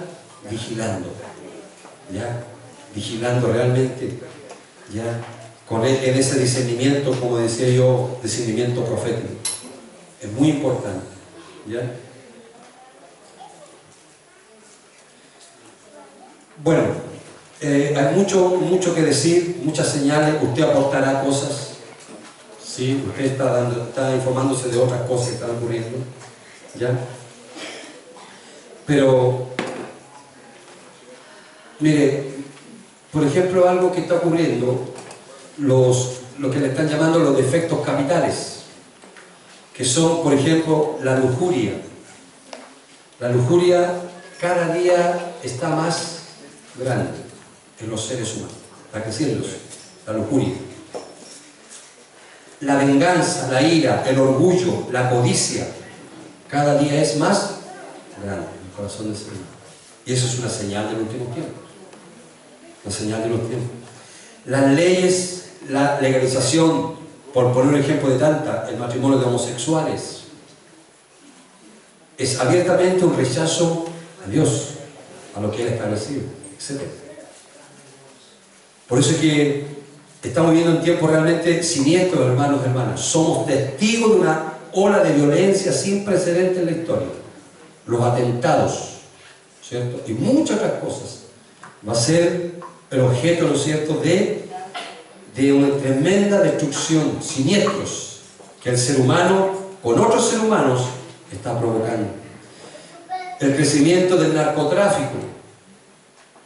vigilando, ¿ya? Vigilando realmente, ¿ya? En ese discernimiento, como decía yo, discernimiento profético. Es muy importante, ¿ya? Bueno, hay mucho que decir, muchas señales. Usted aportará cosas, ¿sí? Usted está informándose de otras cosas que están ocurriendo, ¿ya? Pero, mire, por ejemplo, algo que está ocurriendo, lo que le están llamando los defectos capitales, que son, por ejemplo, la lujuria. La lujuria cada día está más grande en los seres humanos, está creciendo la lujuria. la venganza, la ira, el orgullo, la codicia, cada día es más grande en el corazón del ser humano. Y eso es una señal del último tiempo. Una señal de los tiempos. Las leyes, la legalización, por poner un ejemplo de tanta, el matrimonio de homosexuales, es abiertamente un rechazo a Dios, a lo que Él ha establecido, etc. Por eso es que estamos viviendo un tiempo realmente siniestro, hermanos y hermanas. Somos testigos de una ola de violencia sin precedentes en la historia. Los atentados, ¿cierto? Y muchas otras cosas. Va a ser el objeto, ¿no es cierto?, de una tremenda destrucción, siniestros, que el ser humano, con otros seres humanos, está provocando. El crecimiento del narcotráfico,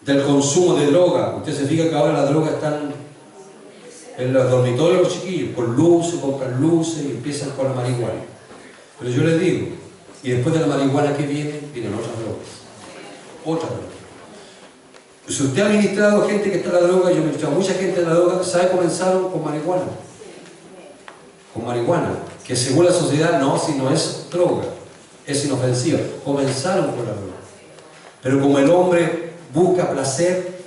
del consumo de droga. Usted se fija que ahora las drogas están en los dormitorios de los chiquillos, con luces, compran luces y empiezan con la marihuana. Pero yo les digo, y después de la marihuana que viene, vienen otras drogas. Otras drogas. Si usted ha ministrado gente que está en la droga, yo he ministrado mucha gente en la droga, ¿sabe? Comenzaron con marihuana. Con marihuana, que según la sociedad no, si no es droga, es inofensiva. Comenzaron con la droga. Pero como el hombre busca placer,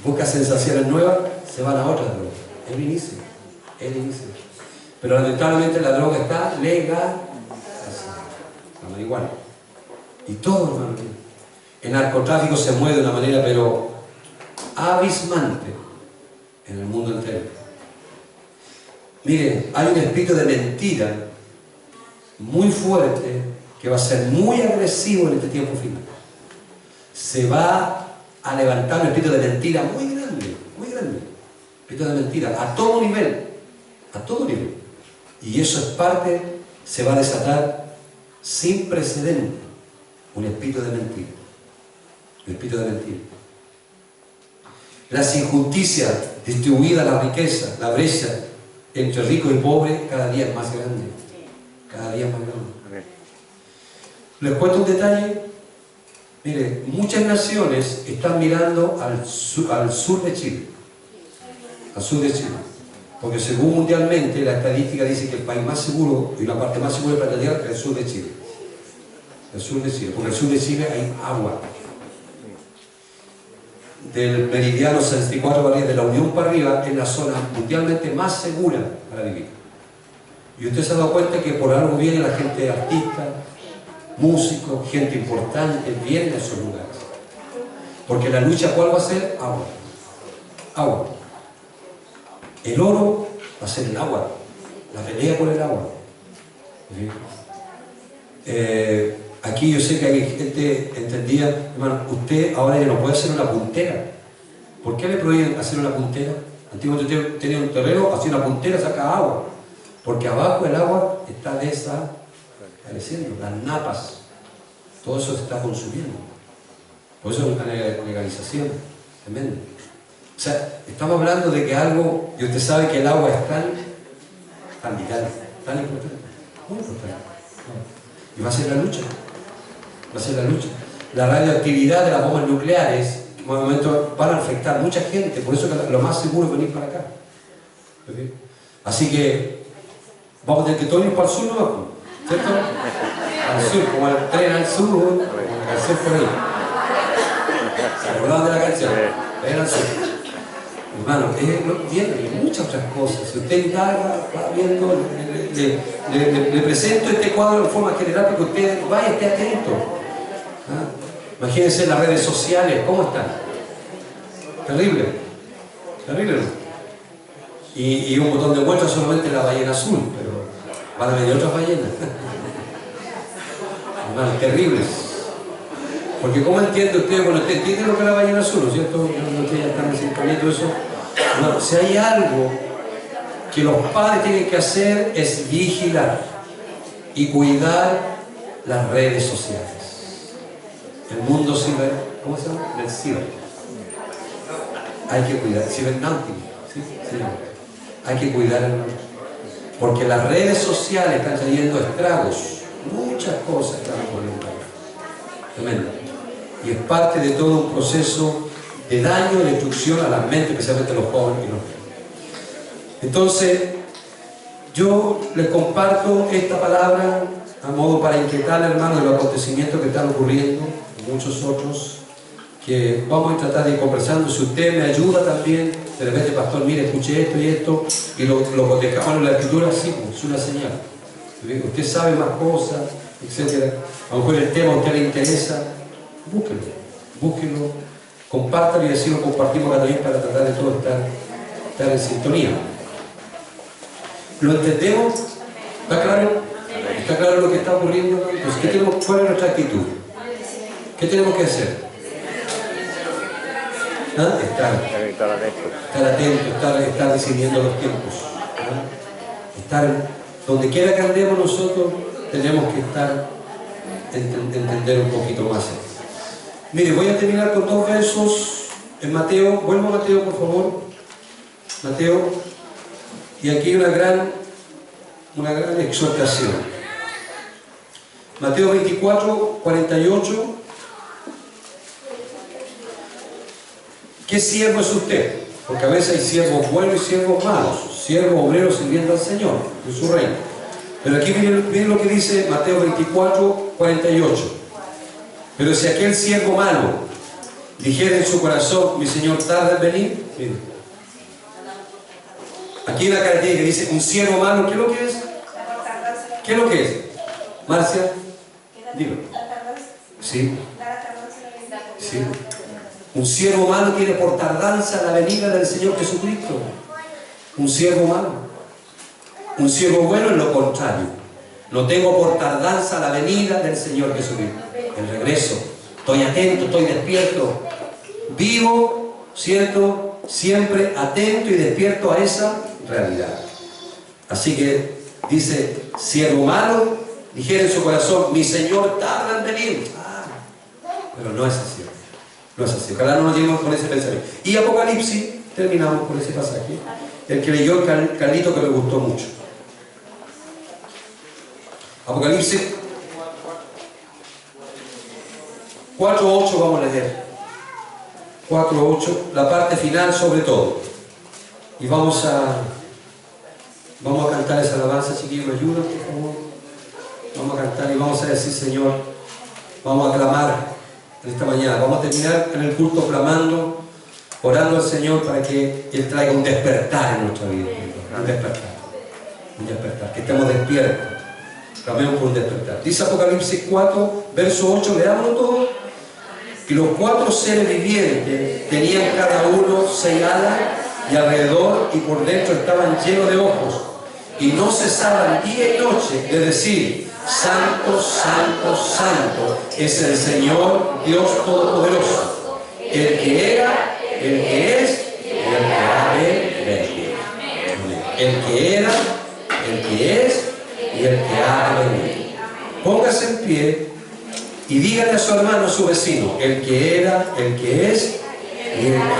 busca sensaciones nuevas, se van a otras drogas. El inicio. Pero lamentablemente la droga está legal, la marihuana. Y todo, hermano. El narcotráfico se mueve de una manera, pero abismante en el mundo entero. Miren, hay un espíritu de mentira muy fuerte que va a ser muy agresivo en este tiempo final. Se va a levantar un espíritu de mentira muy grande, muy grande. Espíritu de mentira, a todo nivel, a todo nivel. Y eso es parte, se va a desatar sin precedente, un espíritu de mentira. Un espíritu de mentira. Las injusticias distribuidas, la riqueza, la brecha entre ricos y pobres cada día es más grande. Cada día es más grande. Les cuento un detalle. Mire, muchas naciones están mirando al sur de Chile. Al sur de Chile. Porque según mundialmente la estadística dice que el país más seguro y la parte más segura para la tierra es el sur de Chile. El sur de Chile. Porque en el sur de Chile hay agua. Del meridiano 64 de la Unión para arriba es la zona mundialmente más segura para vivir. Y usted se ha dado cuenta que por algo viene la gente artista, músicos, gente importante, viene a esos lugares. Porque la lucha, ¿cuál va a ser? Agua. Agua. El oro va a ser el agua. La pelea por el agua. Aquí yo sé que hay gente entendía, hermano, usted ahora ya no puede hacer una puntera. ¿Por qué le prohíben hacer una puntera? Antiguamente tenía un terreno, hacía una puntera, saca agua. Porque abajo el agua está desapareciendo, las napas, todo eso se está consumiendo. Por eso es una legalización tremenda. O sea, estamos hablando de que algo, y usted sabe que el agua es tan vital, tan importante, muy importante. Y va a ser la lucha. Va a ser la lucha. La radioactividad de las bombas nucleares, en un momento van a afectar a mucha gente, por eso que lo más seguro es venir para acá. ¿Okay? Así que vamos a tener que todos ir para el sur, ¿no? ¿Cierto? Al sur, como el tren al sur, como al sur por ahí. ¿Se acordaban de la canción? Ven al sur. Hermano, tiene muchas otras cosas. Si usted indaga, va viendo, le presento este cuadro de forma general para que usted vaya y esté atento. ¿Ah? Imagínense las redes sociales, ¿cómo están? Terrible, terrible, ¿no? Y un botón de muestras solamente la ballena azul, pero van a venir otras ballenas. Hermano, terribles. Porque ¿cómo entiende usted? Bueno, usted entiende lo que es la ballena azul, ¿no es cierto? Ustedes ya están sintonizando eso. No, si hay algo que los padres tienen que hacer es vigilar y cuidar las redes sociales. El mundo ciber, ¿cómo se llama? El ciber. Hay que cuidar, cibernáutico, ¿sí? Sí. Hay que cuidar el mundo. Porque las redes sociales están trayendo estragos, muchas cosas están ocurriendo. Tremendo. Y es parte de todo un proceso de daño y destrucción a la mente, especialmente a los jóvenes y los niños. Entonces, Yo les comparto esta palabra a modo para inquietar, hermano, de los acontecimientos que están ocurriendo, y muchos otros, que vamos a tratar de ir conversando. Si usted me ayuda también, de repente, pastor, mire, escuché esto, y lo cotejamos en la escritura, sí, es una señal. Usted sabe más cosas, etc. A lo mejor el tema a usted le interesa, búsquenlo, compártalo y así lo compartimos acá también para tratar de todo estar en sintonía. ¿Lo entendemos? ¿Está claro? ¿Está claro lo que está ocurriendo? Entonces, ¿cuál es nuestra actitud? ¿Qué tenemos que hacer? ¿Ah? Estar atento, estar decidiendo los tiempos. ¿Ah? Estar donde quiera que andemos nosotros, tenemos que entender un poquito más. Mire, voy a terminar con 2 versos en Mateo. Vuelvo a Mateo, por favor. Mateo. Y aquí una gran exhortación. Mateo 24, 48. ¿Qué siervo es usted? Porque a veces hay siervos buenos y siervos malos, siervos obreros sirviendo al Señor en su reino. Pero aquí miren lo que dice Mateo 24, 48. Pero si aquel siervo malo dijera en su corazón, mi Señor tarda en venir, miren. Aquí en la característica dice un siervo malo, ¿qué es lo que es? ¿Qué es lo que es? Marcia, dilo. Sí. Sí. Un siervo malo tiene por tardanza la venida del Señor Jesucristo. Un siervo malo. Un siervo bueno es lo contrario. No tengo por tardanza la venida del Señor Jesucristo. El regreso. Estoy atento, estoy despierto. Vivo, ¿cierto? Siempre atento y despierto a esa realidad. Así que dice, siervo malo, dijera en su corazón, mi Señor tarda en venir. Pero no es así. No es así. Ojalá no nos lleguemos con ese pensamiento. Y Apocalipsis, terminamos con ese pasaje. El que leyó Carlito, que me gustó mucho. Apocalipsis 4:8 vamos a leer. 4:8, la parte final sobre todo. Y vamos a cantar esa alabanza, chiquillos, ¿me ayudan, por favor? Vamos a cantar y vamos a decir, Señor, vamos a clamar en esta mañana. Vamos a terminar en el culto clamando, orando al Señor para que Él traiga un despertar en nuestra vida. Un despertar, que estemos despiertos. Clamemos por un despertar. Dice Apocalipsis 4, verso 8, leámoslo todo. Y los 4 seres vivientes tenían cada uno 6 alas, y alrededor y por dentro estaban llenos de ojos, y no cesaban día y noche de decir, Santo, Santo, Santo es el Señor Dios Todopoderoso, el que era, el que es y el que ha de venir. El que era, el que es y el que ha de venir. Póngase en pie y dígale a su hermano, a su vecino, el que era, el que es y el que